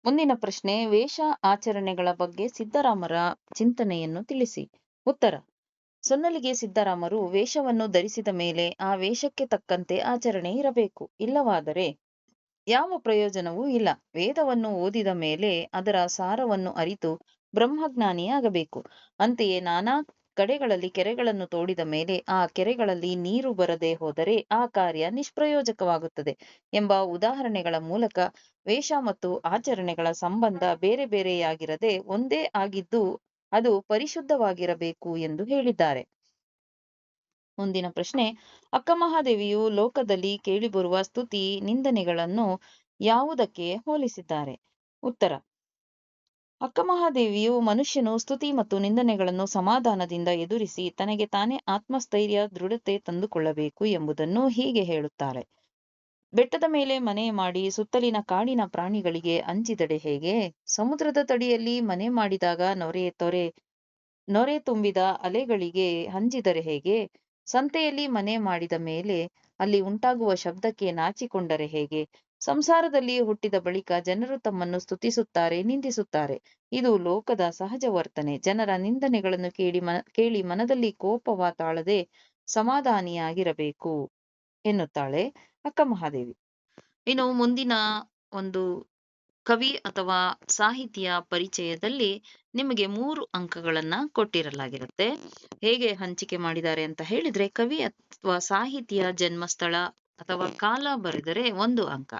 ಮುಂದಿನ ಪ್ರಶ್ನೆ, ವೇಷ ಆಚರಣೆಗಳ ಬಗ್ಗೆ ಸಿದ್ದರಾಮರ ಚಿಂತನೆಯನ್ನು ತಿಳಿಸಿ. ಉತ್ತರ: ಸೊನ್ನಲಿಗೆ ಸಿದ್ದರಾಮರು ವೇಷವನ್ನು ಧರಿಸಿದ ಮೇಲೆ ಆ ವೇಷಕ್ಕೆ ತಕ್ಕಂತೆ ಆಚರಣೆ ಇರಬೇಕು. ಇಲ್ಲವಾದರೆ ಯಾವ ಪ್ರಯೋಜನವೂ ಇಲ್ಲ. ವೇದವನ್ನು ಓದಿದ ಮೇಲೆ ಅದರ ಸಾರವನ್ನು ಅರಿತು ಬ್ರಹ್ಮಜ್ಞಾನಿಯಾಗಬೇಕು. ಅಂತೆಯೇ ನಾನಾ ಕಡೆಗಳಲ್ಲಿ ಕೆರೆಗಳನ್ನು ತೋಡಿದ ಮೇಲೆ ಆ ಕೆರೆಗಳಲ್ಲಿ ನೀರು ಬರದೆ ಹೋದರೆ ಆ ಕಾರ್ಯ ನಿಷ್ಪ್ರಯೋಜಕವಾಗುತ್ತದೆ ಎಂಬ ಉದಾಹರಣೆಗಳ ಮೂಲಕ ವೇಷ ಮತ್ತು ಆಚರಣೆಗಳ ಸಂಬಂಧ ಬೇರೆ ಬೇರೆಯಾಗಿರದೆ ಒಂದೇ ಆಗಿದ್ದು ಅದು ಪರಿಶುದ್ಧವಾಗಿರಬೇಕು ಎಂದು ಹೇಳಿದ್ದಾರೆ. ಮುಂದಿನ ಪ್ರಶ್ನೆ, ಅಕ್ಕಮಹಾದೇವಿಯು ಲೋಕದಲ್ಲಿ ಕೇಳಿಬರುವ ಸ್ತುತಿ ನಿಂದನೆಗಳನ್ನು ಯಾವುದಕ್ಕೆ ಹೋಲಿಸಿದ್ದಾರೆ? ಉತ್ತರ: ಅಕ್ಕಮಹಾದೇವಿಯು ಮನುಷ್ಯನು ಸ್ತುತಿ ಮತ್ತು ನಿಂದನೆಗಳನ್ನು ಸಮಾಧಾನದಿಂದ ಎದುರಿಸಿ ತನಗೆ ತಾನೇ ಆತ್ಮಸ್ಥೈರ್ಯ ದೃಢತೆ ತಂದುಕೊಳ್ಳಬೇಕು ಎಂಬುದನ್ನು ಹೀಗೆ ಹೇಳುತ್ತಾರೆ. ಬೆಟ್ಟದ ಮೇಲೆ ಮನೆ ಮಾಡಿ ಸುತ್ತಲಿನ ಕಾಡಿನ ಪ್ರಾಣಿಗಳಿಗೆ ಅಂಜಿದಡೆ ಹೇಗೆ? ಸಮುದ್ರದ ತಡಿಯಲ್ಲಿ ಮನೆ ಮಾಡಿದಾಗ ನೊರೆ ತುಂಬಿದ ಅಲೆಗಳಿಗೆ ಅಂಜಿದರೆ ಹೇಗೆ? ಸಂತೆಯಲ್ಲಿ ಮನೆ ಮಾಡಿದ ಮೇಲೆ ಅಲ್ಲಿ ಉಂಟಾಗುವ ಶಬ್ದಕ್ಕೆ ನಾಚಿಕೊಂಡರೆ ಹೇಗೆ? ಸಂಸಾರದಲ್ಲಿ ಹುಟ್ಟಿದ ಬಳಿಕ ಜನರು ತಮ್ಮನ್ನು ಸ್ತುತಿಸುತ್ತಾರೆ, ನಿಂದಿಸುತ್ತಾರೆ. ಇದು ಲೋಕದ ಸಹಜ ವರ್ತನೆ. ಜನರ ನಿಂದನೆಗಳನ್ನು ಕೇಳಿ ಮನದಲ್ಲಿ ಕೋಪವ ತಾಳದೆ ಸಮಾಧಾನಿಯಾಗಿರಬೇಕು ಎನ್ನುತ್ತಾಳೆ ಅಕ್ಕಮಹಾದೇವಿ. ಇನ್ನು ಮುಂದಿನ ಒಂದು ಕವಿ ಅಥವಾ ಸಾಹಿತಿಯ ಪರಿಚಯದಲ್ಲಿ ನಿಮಗೆ 3 ಅಂಕಗಳನ್ನ ಕೊಟ್ಟಿರಲಾಗಿರುತ್ತೆ. ಹೇಗೆ ಹಂಚಿಕೆ ಮಾಡಿದ್ದಾರೆ ಅಂತ ಹೇಳಿದ್ರೆ, ಕವಿ ಅಥವಾ ಸಾಹಿತಿಯ ಜನ್ಮಸ್ಥಳ ಅಥವಾ ಕಾಲ ಬರೆದರೆ 1 ಅಂಕ.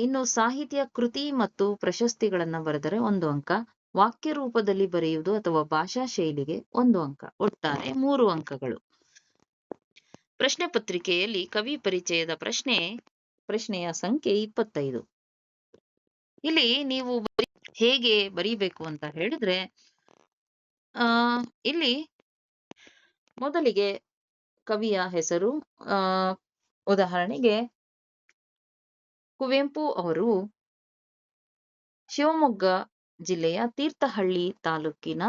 ಇನ್ನು ಸಾಹಿತ್ಯ ಕೃತಿ ಮತ್ತು ಪ್ರಶಸ್ತಿಗಳನ್ನ ಬರೆದರೆ 1 ಅಂಕ. ವಾಕ್ಯ ರೂಪದಲ್ಲಿ ಬರೆಯುವುದು ಅಥವಾ ಭಾಷಾ ಶೈಲಿಗೆ 1 ಅಂಕ. ಒಟ್ಟಾರೆ 3 ಅಂಕಗಳು. ಪ್ರಶ್ನೆ ಪತ್ರಿಕೆಯಲ್ಲಿ ಕವಿ ಪರಿಚಯದ ಪ್ರಶ್ನೆಯ ಸಂಖ್ಯೆ 25. ಇಲ್ಲಿ ನೀವು ಹೇಗೆ ಬರೀಬೇಕು ಅಂತ ಹೇಳಿದ್ರೆ, ಇಲ್ಲಿ ಮೊದಲಿಗೆ ಕವಿಯ ಹೆಸರು, ಉದಾಹರಣೆಗೆ ಕುವೆಂಪು ಅವರು ಶಿವಮೊಗ್ಗ ಜಿಲ್ಲೆಯ ತೀರ್ಥಹಳ್ಳಿ ತಾಲೂಕಿನ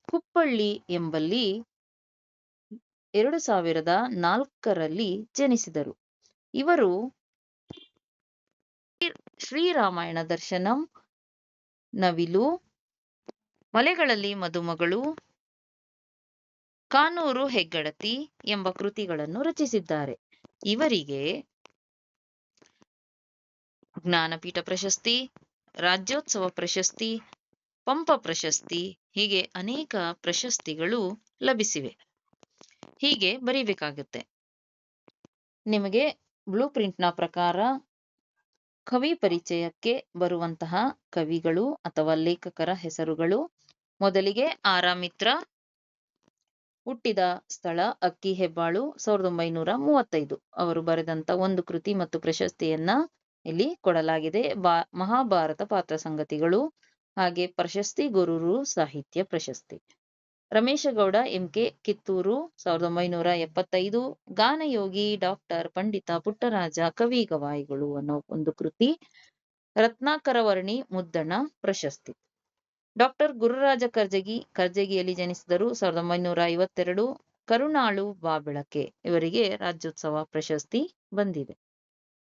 ಕುಪ್ಪಳ್ಳಿ ಎಂಬಲ್ಲಿ 2004ರಲ್ಲಿ ಜನಿಸಿದರು. ಇವರು ಶ್ರೀರಾಮಾಯಣ ದರ್ಶನಂ, ನವಿಲು, ಮಲೆಗಳಲ್ಲಿ ಮದುಮಗಳು, ಕಾನೂರು ಹೆಗ್ಗಡತಿ ಎಂಬ ಕೃತಿಗಳನ್ನು ರಚಿಸಿದ್ದಾರೆ. ಇವರಿಗೆ ಜ್ಞಾನಪೀಠ ಪ್ರಶಸ್ತಿ, ರಾಜ್ಯೋತ್ಸವ ಪ್ರಶಸ್ತಿ, ಪಂಪ ಪ್ರಶಸ್ತಿ ಹೀಗೆ ಅನೇಕ ಪ್ರಶಸ್ತಿಗಳು ಲಭಿಸಿವೆ. ಹೀಗೆ ಬರೀಬೇಕಾಗುತ್ತೆ. ನಿಮಗೆ ಬ್ಲೂ ಪ್ರಿಂಟ್ನ ಪ್ರಕಾರ ಕವಿ ಪರಿಚಯಕ್ಕೆ ಬರುವಂತಹ ಕವಿಗಳು ಅಥವಾ ಲೇಖಕರ ಹೆಸರುಗಳು: ಮೊದಲಿಗೆ ಆರಾಮಿತ್ರ, ಹುಟ್ಟಿದ ಸ್ಥಳ ಅಕ್ಕಿಹೆಬ್ಬಾಳು, 1935. ಅವರು ಬರೆದಂತ ಒಂದು ಕೃತಿ ಮತ್ತು ಪ್ರಶಸ್ತಿಯನ್ನ ಇಲ್ಲಿ ಕೊಡಲಾಗಿದೆ. ಮಹಾಭಾರತ ಪಾತ್ರ ಸಂಗತಿಗಳು, ಹಾಗೆ ಪ್ರಶಸ್ತಿ ಗುರೂರು ಸಾಹಿತ್ಯ ಪ್ರಶಸ್ತಿ. ರಮೇಶಗೌಡ ಎಂಕೆ, ಕಿತ್ತೂರು, 1975. ಗಾನಯೋಗಿ ಡಾಕ್ಟರ್ ಪಂಡಿತ ಪುಟ್ಟರಾಜ ಕವಿ ಗವಾಯಿಗಳು ಅನ್ನೋ ಒಂದು ಕೃತಿ. ರತ್ನಾಕರವರ್ಣಿ ಮುದ್ದಣ್ಣ ಪ್ರಶಸ್ತಿ. ಡಾಕ್ಟರ್ ಗುರುರಾಜ ಕರ್ಜಗಿಯಲ್ಲಿ ಜನಿಸಿದರು, 1952. ಕರುಣಾಳು ಬಾಬೆಳಕೆ, ಇವರಿಗೆ ರಾಜ್ಯೋತ್ಸವ ಪ್ರಶಸ್ತಿ ಬಂದಿದೆ.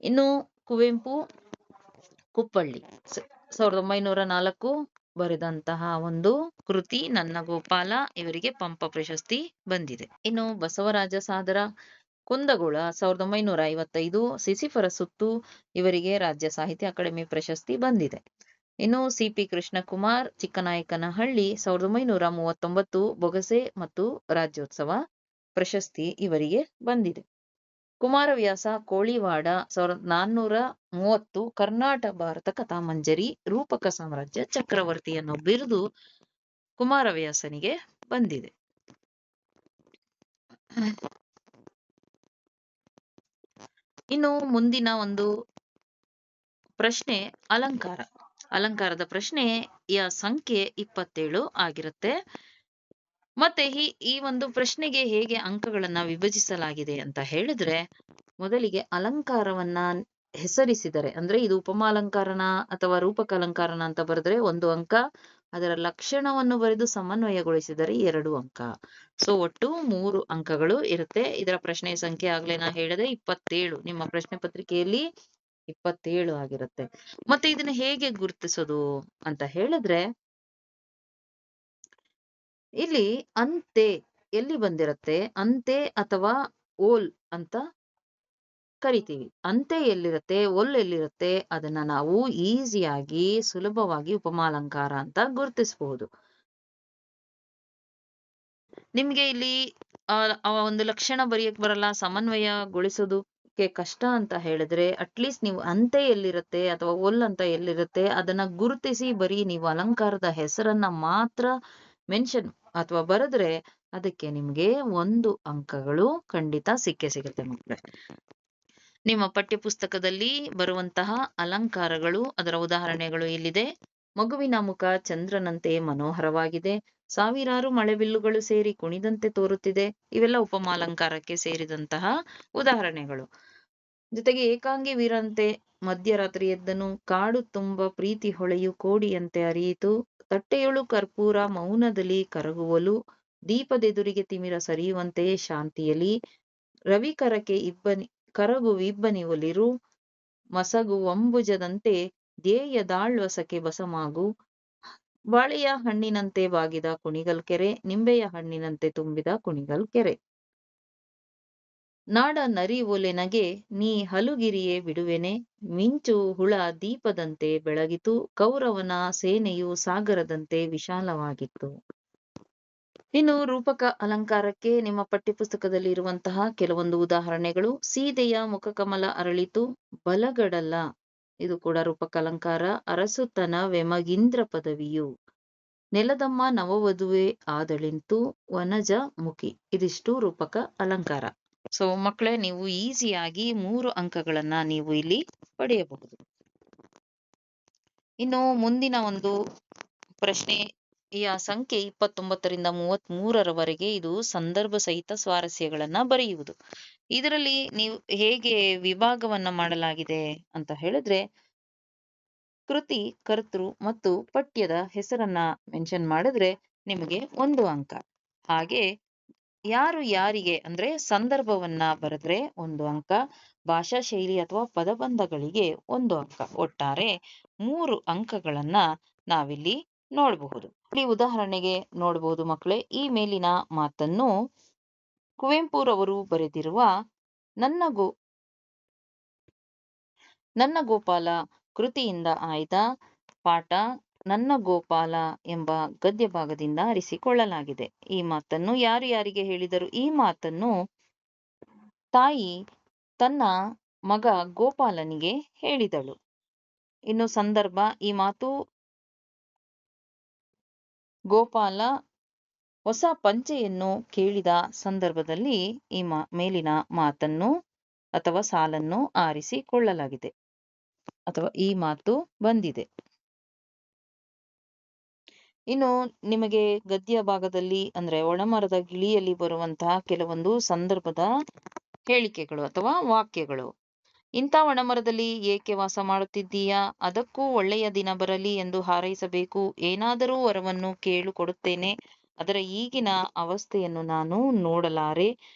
ಇನ್ನು ಕುವೆಂಪು ಕುಪ್ಪಳ್ಳಿ, 1904 ಬರೆದಂತಹ ಒಂದು ಕೃತಿ ನನ್ನ ಗೋಪಾಲ, ಇವರಿಗೆ ಪಂಪ ಪ್ರಶಸ್ತಿ ಬಂದಿದೆ. ಇನ್ನು ಬಸವರಾಜ ಸಾದರ ಕುಂದಗೋಳ, 1955. ಸಿಸಿಫರ ಸುತ್ತು, ಇವರಿಗೆ ರಾಜ್ಯ ಸಾಹಿತ್ಯ ಅಕಾಡೆಮಿ ಪ್ರಶಸ್ತಿ ಬಂದಿದೆ. ಇನ್ನು ಸಿಪಿ ಕೃಷ್ಣಕುಮಾರ್ ಚಿಕ್ಕನಾಯಕನಹಳ್ಳಿ, 1939. ಬೊಗಸೆ ಮತ್ತು ರಾಜ್ಯೋತ್ಸವ ಪ್ರಶಸ್ತಿ ಇವರಿಗೆ ಬಂದಿದೆ. ಕುಮಾರವ್ಯಾಸ ಕೋಳಿವಾಡ, 1430. ಕರ್ನಾಟಕ ಭಾರತ ಕಥಾಮಂಜರಿ, ರೂಪಕ ಸಾಮ್ರಾಜ್ಯ ಚಕ್ರವರ್ತಿ ಅನ್ನೋ ಬಿರುದು ಕುಮಾರವ್ಯಾಸನಿಗೆ ಬಂದಿದೆ. ಇನ್ನು ಮುಂದಿನ ಒಂದು ಪ್ರಶ್ನೆ ಅಲಂಕಾರ. ಅಲಂಕಾರದ ಪ್ರಶ್ನೆಯ ಸಂಖ್ಯೆ 27 ಆಗಿರುತ್ತೆ. ಮತ್ತೆ ಈ ಒಂದು ಪ್ರಶ್ನೆಗೆ ಹೇಗೆ ಅಂಕಗಳನ್ನ ವಿಭಜಿಸಲಾಗಿದೆ ಅಂತ ಹೇಳಿದ್ರೆ, ಮೊದಲಿಗೆ ಅಲಂಕಾರವನ್ನ ಹೆಸರಿಸಿದರೆ ಅಂದ್ರೆ ಇದು ಉಪಮಾಲಂಕಾರನ ಅಥವಾ ರೂಪಕ ಅಲಂಕಾರನ ಅಂತ ಬರೆದ್ರೆ 1 ಅಂಕ. ಅದರ ಲಕ್ಷಣವನ್ನು ಬರೆದು ಸಮನ್ವಯಗೊಳಿಸಿದರೆ 2 ಅಂಕ. ಸೊ ಒಟ್ಟು 3 ಅಂಕಗಳು ಇರುತ್ತೆ. ಇದರ ಪ್ರಶ್ನೆ ಸಂಖ್ಯೆ ಆಗ್ಲೇ ನಾ ಹೇಳಿದೆ 27. ನಿಮ್ಮ ಪ್ರಶ್ನೆ ಪತ್ರಿಕೆಯಲ್ಲಿ 27 ಆಗಿರುತ್ತೆ. ಮತ್ತೆ ಇದನ್ನ ಹೇಗೆ ಗುರುತಿಸೋದು ಅಂತ ಹೇಳಿದ್ರೆ, ಇಲ್ಲಿ ಅಂತೆ ಎಲ್ಲಿ ಬಂದಿರತ್ತೆ, ಅಂತೆ ಅಥವಾ ಓಲ್ ಅಂತ ಕರಿತೀವಿ. ಅಂತೆ ಎಲ್ಲಿರುತ್ತೆ, ಒಲ್ ಎಲ್ಲಿರುತ್ತೆ, ಅದನ್ನ ನಾವು ಈಸಿಯಾಗಿ ಸುಲಭವಾಗಿ ಉಪಮಾಲಂಕಾರ ಅಂತ ಗುರುತಿಸಬಹುದು. ನಿಮ್ಗೆ ಇಲ್ಲಿ ಆ ಒಂದು ಲಕ್ಷಣ ಬರೆಯಕ್ ಬರಲ್ಲ, ಸಮನ್ವಯಗೊಳಿಸೋದಕ್ಕೆ ಕಷ್ಟ ಅಂತ ಹೇಳಿದ್ರೆ ಅಟ್ಲೀಸ್ಟ್ ನೀವು ಅಂತೆ ಎಲ್ಲಿರುತ್ತೆ ಅಥವಾ ಒಲ್ ಅಂತ ಎಲ್ಲಿರುತ್ತೆ ಅದನ್ನ ಗುರುತಿಸಿ ಬರೀ ನೀವು ಅಲಂಕಾರದ ಹೆಸರನ್ನ ಮಾತ್ರ ಮೆನ್ಷನ್ ಅಥವಾ ಬರೆದ್ರೆ ಅದಕ್ಕೆ ನಿಮ್ಗೆ 1 ಅಂಕಗಳು ಖಂಡಿತ ಸಿಕ್ಕೇ ಸಿಗುತ್ತೆ ಮಕ್ಕಳೇ. ನಿಮ್ಮ ಪಠ್ಯ ಪುಸ್ತಕದಲ್ಲಿ ಬರುವಂತಹ ಅಲಂಕಾರಗಳು, ಅದರ ಉದಾಹರಣೆಗಳು ಇಲ್ಲಿದೆ. ಮಗುವಿನ ಮುಖ ಚಂದ್ರನಂತೆ ಮನೋಹರವಾಗಿದೆ. ಸಾವಿರಾರು ಮಳೆಬಿಲ್ಲುಗಳು ಸೇರಿ ಕುಣಿದಂತೆ ತೋರುತ್ತಿದೆ. ಇವೆಲ್ಲ ಉಪಮಾಲಂಕಾರಕ್ಕೆ ಸೇರಿದಂತಹ ಉದಾಹರಣೆಗಳು. ಜೊತೆಗೆ ಏಕಾಂಗಿ ವೀರಂತೆ ಮಧ್ಯರಾತ್ರಿ ಎದ್ದನು. ಕಾಡು ತುಂಬ ಪ್ರೀತಿ ಹೊಳೆಯು ಕೋಡಿಯಂತೆ ಹರಿಯಿತು. ತಟ್ಟೆಯೊಳು ಕರ್ಪೂರ ಮೌನದಲ್ಲಿ ಕರಗುವಲು. ದೀಪದೆದುರಿಗೆ ತಿಮಿರ ಸರಿಯುವಂತೆ ಶಾಂತಿಯಲಿ. ರವಿಕರಕ್ಕೆ ಕರಗುವಿಬ್ಬನಿ ಒಲಿರು. ಮಸಗು ಅಂಬುಜದಂತೆ ಧ್ಯೇಯದಾಳ್ವಸಕ್ಕೆ ಬಸಮಾಗು. ಬಾಳೆಯ ಹಣ್ಣಿನಂತೆ ಬಾಗಿದ ಕುಣಿಗಲ್ ಕೆರೆ. ನಿಂಬೆಯ ಹಣ್ಣಿನಂತೆ ತುಂಬಿದ ಕುಣಿಗಲ್ ಕೆರೆ. ನಾಡ ನರಿ ಒಲೆನಗೆ ನೀ ಹಲುಗಿರಿಯೇ ಬಿಡುವೆನೆ. ಮಿಂಚು ಹುಳ ದೀಪದಂತೆ ಬೆಳಗಿತು. ಕೌರವನ ಸೇನೆಯು ಸಾಗರದಂತೆ ವಿಶಾಲವಾಗಿತ್ತು. ಇನ್ನು ರೂಪಕ ಅಲಂಕಾರಕ್ಕೆ ನಿಮ್ಮ ಪಠ್ಯಪುಸ್ತಕದಲ್ಲಿ ಇರುವಂತಹ ಕೆಲವೊಂದು ಉದಾಹರಣೆಗಳು. ಸೀತೆಯ ಮುಖಕಮಲ ಅರಳಿತು. ಬಲಗಡಲ, ಇದು ಕೂಡ ರೂಪಕ ಅಲಂಕಾರ. ಅರಸುತನ ವೆಮಗೀಂದ್ರ ಪದವಿಯು. ನೆಲದಮ್ಮ ನವವಧುವೆ ಆದಳಿಂತು. ವನಜ ಮುಖಿ. ಇದಿಷ್ಟು ರೂಪಕ ಅಲಂಕಾರ. ಸೊ ಮಕ್ಕಳೇ, ನೀವು ಈಸಿಯಾಗಿ 3 ಅಂಕಗಳನ್ನ ನೀವು ಇಲ್ಲಿ ಪಡೆಯಬಹುದು. ಇನ್ನು ಮುಂದಿನ ಒಂದು ಪ್ರಶ್ನೆಯ ಸಂಖ್ಯೆ 29ರಿಂದ 33ರವರೆಗೆ ಇದು ಸಂದರ್ಭ ಸಹಿತ ಸ್ವಾರಸ್ಯಗಳನ್ನ ಬರೆಯುವುದು. ಇದರಲ್ಲಿ ನೀವು ಹೇಗೆ ವಿಭಾಗವನ್ನ ಮಾಡಲಾಗಿದೆ ಅಂತ ಹೇಳಿದ್ರೆ, ಕೃತಿ, ಕರ್ತೃ ಮತ್ತು ಪಠ್ಯದ ಹೆಸರನ್ನ ಮೆನ್ಷನ್ ಮಾಡಿದ್ರೆ ನಿಮಗೆ 1 ಅಂಕ. ಹಾಗೆ ಯಾರು ಯಾರಿಗೆ ಅಂದ್ರೆ ಸಂದರ್ಭವನ್ನ ಬರೆದ್ರೆ 1 ಅಂಕ. ಭಾಷಾ ಶೈಲಿ ಅಥವಾ ಪದಬಂಧಗಳಿಗೆ 1 ಅಂಕ. ಒಟ್ಟಾರೆ 3 ಅಂಕಗಳನ್ನ ನಾವಿಲ್ಲಿ ನೋಡಬಹುದು. ಇಲ್ಲಿ ಉದಾಹರಣೆಗೆ ನೋಡಬಹುದು ಮಕ್ಕಳೇ. ಈ ಮೇಲಿನ ಮಾತನ್ನು ಕುವೆಂಪುರವರು ಬರೆದಿರುವ ನನ್ನ ಗೋಪಾಲ ಕೃತಿಯಿಂದ ಆಯ್ದ ಪಾಠ ನನ್ನ ಗೋಪಾಲ ಎಂಬ ಗದ್ಯ ಭಾಗದಿಂದ ಆರಿಸಿಕೊಳ್ಳಲಾಗಿದೆ. ಈ ಮಾತನ್ನು ಯಾರು ಯಾರಿಗೆ ಹೇಳಿದರು? ಈ ಮಾತನ್ನು ತಾಯಿ ತನ್ನ ಮಗ ಗೋಪಾಲನಿಗೆ ಹೇಳಿದಳು. ಇನ್ನು ಸಂದರ್ಭ, ಈ ಮಾತು ಗೋಪಾಲ ಹೊಸ ಪಂಚೆಯನ್ನು ಕೇಳಿದ ಸಂದರ್ಭದಲ್ಲಿ ಈ ಮೇಲಿನ ಮಾತನ್ನು ಅಥವಾ ಸಾಲನ್ನು ಆರಿಸಿಕೊಳ್ಳಲಾಗಿದೆ ಅಥವಾ ಈ ಮಾತು ಬಂದಿದೆ. ಇನ್ನು ನಿಮಗೆ ಗದ್ಯ ಭಾಗದಲ್ಲಿ ಅಂದ್ರೆ ಒಳಮರದ ಗಿಳಿಯಲ್ಲಿ ಬರುವಂತಹ ಕೆಲವೊಂದು ಸಂದರ್ಭದ ಹೇಳಿಕೆಗಳು ಅಥವಾ ವಾಕ್ಯಗಳು. ಇಂಥ ಒಣಮರದಲ್ಲಿ ಏಕೆ ವಾಸ ಮಾಡುತ್ತಿದ್ದೀಯಾ? ಅದಕ್ಕೂ ಒಳ್ಳೆಯ ದಿನ ಬರಲಿ ಎಂದು ಹಾರೈಸಬೇಕು. ಏನಾದರೂ ವರವನ್ನು ಕೇಳು ಕೊಡುತ್ತೇನೆ. ಅದರ ಈಗಿನ ಅವಸ್ಥೆಯನ್ನು ನಾನು ನೋಡಲಾರೆ.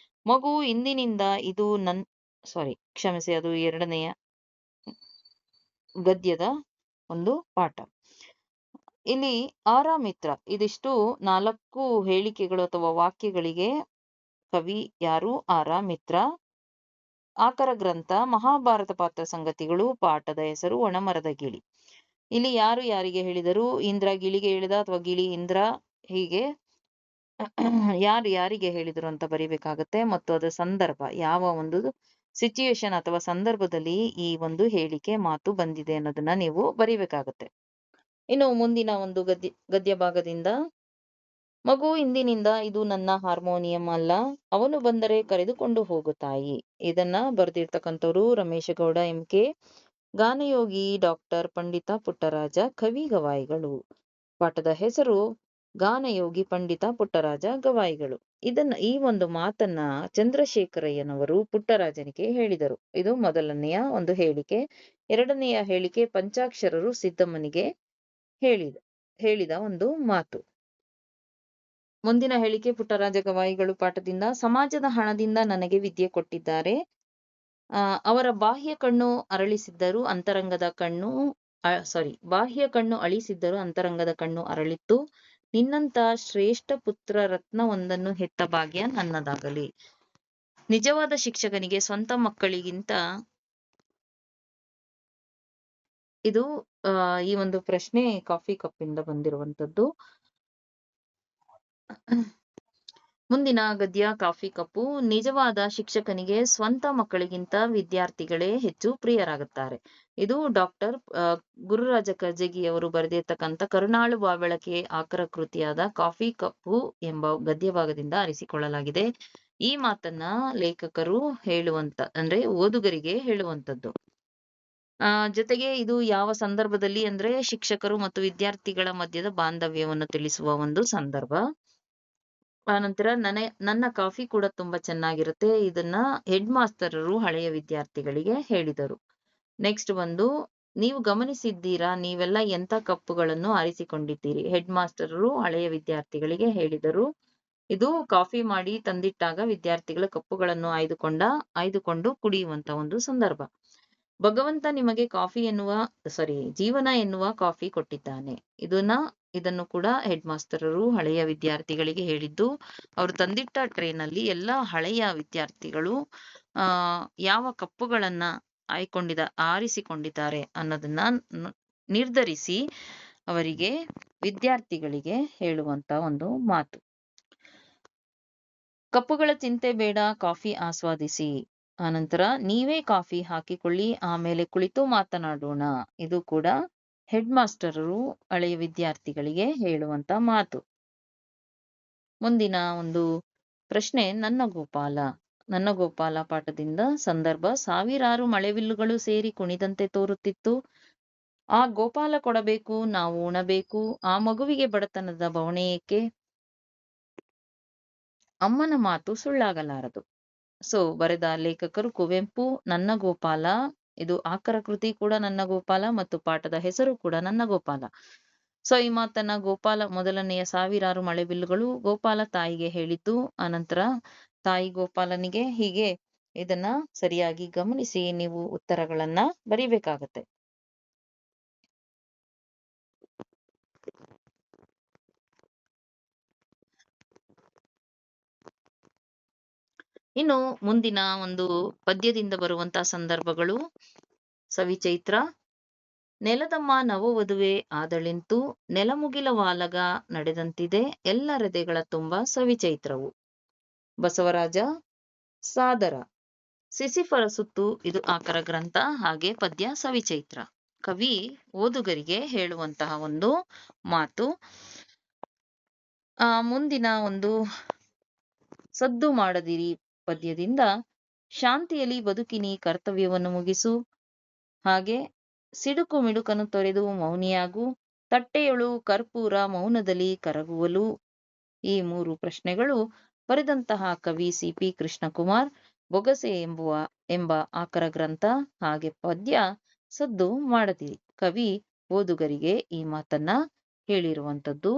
ಮಗು ಇಂದಿನಿಂದ ಇದು ಕ್ಷಮಿಸಿ, ಅದು 2ನೆಯ ಗದ್ಯದ ಒಂದು ಪಾಠ. ಇಲ್ಲಿ ಆರಾಮಿತ್ರ, ಇದಿಷ್ಟು 4 ಹೇಳಿಕೆಗಳು ಅಥವಾ ವಾಕ್ಯಗಳಿಗೆ ಕವಿ ಯಾರು? ಆರಾಮಿತ್ರ. ಆಕರ ಗ್ರಂಥ, ಮಹಾಭಾರತ ಪಾತ್ರ ಸಂಗತಿಗಳು. ಪಾಠದ ಹೆಸರು ಒಣಮರದ ಗಿಳಿ. ಇಲ್ಲಿ ಯಾರು ಯಾರಿಗೆ ಹೇಳಿದರು? ಇಂದ್ರ ಗಿಳಿಗೆ ಹೇಳಿದ ಅಥವಾ ಗಿಳಿ ಇಂದ್ರ, ಹೀಗೆ ಯಾರು ಯಾರಿಗೆ ಹೇಳಿದರು ಅಂತ ಬರಿಬೇಕಾಗತ್ತೆ. ಮತ್ತು ಅದರ ಸಂದರ್ಭ, ಯಾವ ಒಂದು ಸಿಚುಯೇಷನ್ ಅಥವಾ ಸಂದರ್ಭದಲ್ಲಿ ಈ ಒಂದು ಹೇಳಿಕೆ ಮಾತು ಬಂದಿದೆ ಅನ್ನೋದನ್ನ ನೀವು ಬರಿಬೇಕಾಗತ್ತೆ. ಇನ್ನು ಮುಂದಿನ ಒಂದು ಗದ್ಯ ಭಾಗದಿಂದ, ಮಗು ಇಂದಿನಿಂದ ಇದು ನನ್ನ ಹಾರ್ಮೋನಿಯಂ ಅಲ್ಲ, ಅವನು ಬಂದರೆ ಕರೆದುಕೊಂಡು ಹೋಗು ತಾಯಿ. ಇದನ್ನ ಬರೆದಿರ್ತಕ್ಕಂಥವ್ರು ರಮೇಶ ಗೌಡ MK. ಗಾನಯೋಗಿ ಡಾಕ್ಟರ್ ಪಂಡಿತ ಪುಟ್ಟರಾಜ, ಕವಿ ಗವಾಯಿಗಳು. ಪಾಠದ ಹೆಸರು ಗಾನಯೋಗಿ ಪಂಡಿತ ಪುಟ್ಟರಾಜ ಗವಾಯಿಗಳು. ಈ ಒಂದು ಮಾತನ್ನ ಚಂದ್ರಶೇಖರಯ್ಯನವರು ಪುಟ್ಟರಾಜನಿಗೆ ಹೇಳಿದರು. ಇದು ಮೊದಲನೆಯ ಒಂದು ಹೇಳಿಕೆ. ಎರಡನೆಯ ಹೇಳಿಕೆ ಪಂಚಾಕ್ಷರರು ಸಿದ್ದಮ್ಮನಿಗೆ ಹೇಳಿದ ಒಂದು ಮಾತು. ಮುಂದಿನ ಹೇಳಿಕೆ ಪುಟ್ಟರಾಜ ಗವಾಯಿಗಳು ಪಾಠದಿಂದ: ಸಮಾಜದ ಹಣದಿಂದ ನನಗೆ ವಿದ್ಯೆ ಕೊಟ್ಟಿದ್ದಾರೆ. ಅವರ ಬಾಹ್ಯ ಕಣ್ಣು ಅರಳಿಸಿದ್ದರೂ ಅಂತರಂಗದ ಕಣ್ಣು ಬಾಹ್ಯ ಕಣ್ಣು ಅಳಿಸಿದ್ದರೂ ಅಂತರಂಗದ ಕಣ್ಣು ಅರಳಿತ್ತು. ನಿನ್ನಂತ ಶ್ರೇಷ್ಠ ಪುತ್ರ ರತ್ನವೊಂದನ್ನು ಹೆತ್ತ ಭಾಗ್ಯ ನನ್ನದಾಗಲಿ. ನಿಜವಾದ ಶಿಕ್ಷಕನಿಗೆ ಸ್ವಂತ ಮಕ್ಕಳಿಗಿಂತ ಇದು ಈ ಒಂದು ಪ್ರಶ್ನೆ ಕಾಫಿ ಕಪ್ಪಿಂದ ಬಂದಿರುವಂತದ್ದು. ಮುಂದಿನ ಗದ್ಯ ಕಾಫಿ ಕಪ್ಪು. ನಿಜವಾದ ಶಿಕ್ಷಕನಿಗೆ ಸ್ವಂತ ಮಕ್ಕಳಿಗಿಂತ ವಿದ್ಯಾರ್ಥಿಗಳೇ ಹೆಚ್ಚು ಪ್ರಿಯರಾಗುತ್ತಾರೆ. ಇದು ಡಾಕ್ಟರ್ ಗುರುರಾಜ ಕರ್ಜಗಿಯವರು ಬರೆದಿರ್ತಕ್ಕಂಥ ಕರುಣಾಳು ಬಾಬೆಳಕೆ ಆಕರ ಕೃತಿಯಾದ ಕಾಫಿ ಕಪ್ಪು ಎಂಬ ಗದ್ಯ ಭಾಗದಿಂದ ಆರಿಸಿಕೊಳ್ಳಲಾಗಿದೆ. ಈ ಮಾತನ್ನ ಲೇಖಕರು ಅಂದ್ರೆ ಓದುಗರಿಗೆ ಹೇಳುವಂತದ್ದು. ಜೊತೆಗೆ ಇದು ಯಾವ ಸಂದರ್ಭದಲ್ಲಿ ಅಂದ್ರೆ ಶಿಕ್ಷಕರು ಮತ್ತು ವಿದ್ಯಾರ್ಥಿಗಳ ಮಧ್ಯದ ಬಾಂಧವ್ಯವನ್ನು ತಿಳಿಸುವ ಒಂದು ಸಂದರ್ಭ. ಆನಂತರ ನನ್ನ ಕಾಫಿ ಕೂಡ ತುಂಬಾ ಚೆನ್ನಾಗಿರುತ್ತೆ. ಇದನ್ನ ಹೆಡ್ ಮಾಸ್ತರರು ಹಳೆಯ ವಿದ್ಯಾರ್ಥಿಗಳಿಗೆ ಹೇಳಿದರು. ನೆಕ್ಸ್ಟ್ ನೀವು ಗಮನಿಸಿದ್ದೀರಾ, ನೀವೆಲ್ಲ ಎಂತ ಕಪ್ಪುಗಳನ್ನು ಆರಿಸಿಕೊಂಡಿದ್ದೀರಿ? ಹೆಡ್ ಮಾಸ್ಟರರು ಹಳೆಯ ವಿದ್ಯಾರ್ಥಿಗಳಿಗೆ ಹೇಳಿದರು. ಇದು ಕಾಫಿ ಮಾಡಿ ತಂದಿಟ್ಟಾಗ ವಿದ್ಯಾರ್ಥಿಗಳ ಕಪ್ಪುಗಳನ್ನು ಆಯ್ದುಕೊಂಡು ಕುಡಿಯುವಂತ ಒಂದು ಸಂದರ್ಭ. ಭಗವಂತ ನಿಮಗೆ ಜೀವನ ಎನ್ನುವ ಕಾಫಿ ಕೊಟ್ಟಿದ್ದಾನೆ. ಇದನ್ನು ಕೂಡ ಹೆಡ್ ಮಾಸ್ಟರರು ಹಳೆಯ ವಿದ್ಯಾರ್ಥಿಗಳಿಗೆ ಹೇಳಿದ್ದು. ಅವರು ತಂದಿಟ್ಟ ಟ್ರೇನಲ್ಲಿ ಎಲ್ಲ ಹಳೆಯ ವಿದ್ಯಾರ್ಥಿಗಳು ಯಾವ ಕಪ್ಪುಗಳನ್ನ ಆರಿಸಿಕೊಂಡಿದ್ದಾರೆ ಅನ್ನೋದನ್ನ ನಿರ್ಧರಿಸಿ ಅವರಿಗೆ ವಿದ್ಯಾರ್ಥಿಗಳಿಗೆ ಹೇಳುವಂತ ಒಂದು ಮಾತು. ಕಪ್ಪುಗಳ ಚಿಂತೆ ಬೇಡ, ಕಾಫಿ ಆಸ್ವಾದಿಸಿ. ಆನಂತರ ನೀವೇ ಕಾಫಿ ಹಾಕಿಕೊಳ್ಳಿ, ಆಮೇಲೆ ಕುಳಿತು ಮಾತನಾಡೋಣ. ಇದು ಕೂಡ ಹೆಡ್ ಮಾಸ್ಟರರು ಹಳೆಯ ವಿದ್ಯಾರ್ಥಿಗಳಿಗೆ ಹೇಳುವಂತ ಮಾತು. ಮುಂದಿನ ಒಂದು ಪ್ರಶ್ನೆ ನನ್ನ ಗೋಪಾಲ ಪಾಠದಿಂದ ಸಂದರ್ಭ: ಸಾವಿರಾರು ಮಳೆವಿಲ್ಲುಗಳು ಸೇರಿ ಕುಣಿದಂತೆ ತೋರುತ್ತಿತ್ತು. ಆ ಗೋಪಾಲ ಕೊಡಬೇಕು, ನಾವು ಉಣಬೇಕು. ಆ ಮಗುವಿಗೆ ಬಡತನದ ಬವಣೆ ಏಕೆ? ಅಮ್ಮನ ಮಾತು ಸುಳ್ಳಾಗಲಾರದು. ಬರೆದ ಲೇಖಕರು ಕುವೆಂಪು. ನನ್ನ ಗೋಪಾಲ, ಇದು ಆಕರ ಕೃತಿ ಕೂಡ ನನ್ನ ಗೋಪಾಲ ಮತ್ತು ಪಾಠದ ಹೆಸರು ಕೂಡ ನನ್ನ ಗೋಪಾಲ. ಈ ಮಾತನ್ನ ಮೊದಲನೆಯ ಸಾವಿರಾರು ಮಳೆಬಿಲ್ಲುಗಳು ಗೋಪಾಲ ತಾಯಿಗೆ ಹೇಳಿದ್ದು. ಅನಂತರ ತಾಯಿ ಗೋಪಾಲನಿಗೆ ಹೀಗೆ. ಇದನ್ನ ಸರಿಯಾಗಿ ಗಮನಿಸಿ ನೀವು ಉತ್ತರಗಳನ್ನ ಬರಿಬೇಕಾಗತ್ತೆ. ಇನ್ನು ಮುಂದಿನ ಒಂದು ಪದ್ಯದಿಂದ ಬರುವಂತಹ ಸಂದರ್ಭಗಳು: ಸವಿಚೈತ್ರ. ನೆಲದಮ್ಮ ನವವಧುವೆ ಆದಳೆಂತು, ನೆಲಮುಗಿಲ ವಾಲಗ ನಡೆದಂತಿದೆ, ಎಲ್ಲ ಹೃದಯಗಳ ತುಂಬ ಸವಿಚೈತ್ರವು. ಬಸವರಾಜ ಸಾದರ. ಸಿಸಿಫರ ಸುತ್ತು. ಇದು ಆಕರ ಗ್ರಂಥ. ಹಾಗೆ ಪದ್ಯ ಸವಿಚೈತ್ರ. ಕವಿ ಓದುಗರಿಗೆ ಹೇಳುವಂತಹ ಒಂದು ಮಾತು. ಮುಂದಿನ ಒಂದು ಸದ್ದು ಮಾಡದಿರಿ ಪದ್ಯದಿಂದ: ಶಾಂತಿಯಲ್ಲಿ ಬದುಕಿನಿ, ಕರ್ತವ್ಯವನ್ನು ಮುಗಿಸು. ಹಾಗೆ ಸಿಡುಕು ಮಿಡುಕನ್ನು ತೊರೆದು ಮೌನಿಯಾಗು, ತಟ್ಟೆಯೊಳು ಕರ್ಪೂರ ಮೌನದಲ್ಲಿ ಕರಗುವಲು. ಈ 3 ಪ್ರಶ್ನೆಗಳು ಬರೆದಂತಹ ಕವಿ ಸಿ.ಪಿ. ಕೃಷ್ಣಕುಮಾರ್. ಬೊಗಸೆ ಎಂಬ ಆಕರ ಗ್ರಂಥ. ಹಾಗೆ ಪದ್ಯ ಸದ್ದು ಮಾಡದಿರಿ. ಕವಿ ಓದುಗರಿಗೆ ಈ ಮಾತನ್ನ ಹೇಳಿರುವಂತದ್ದು.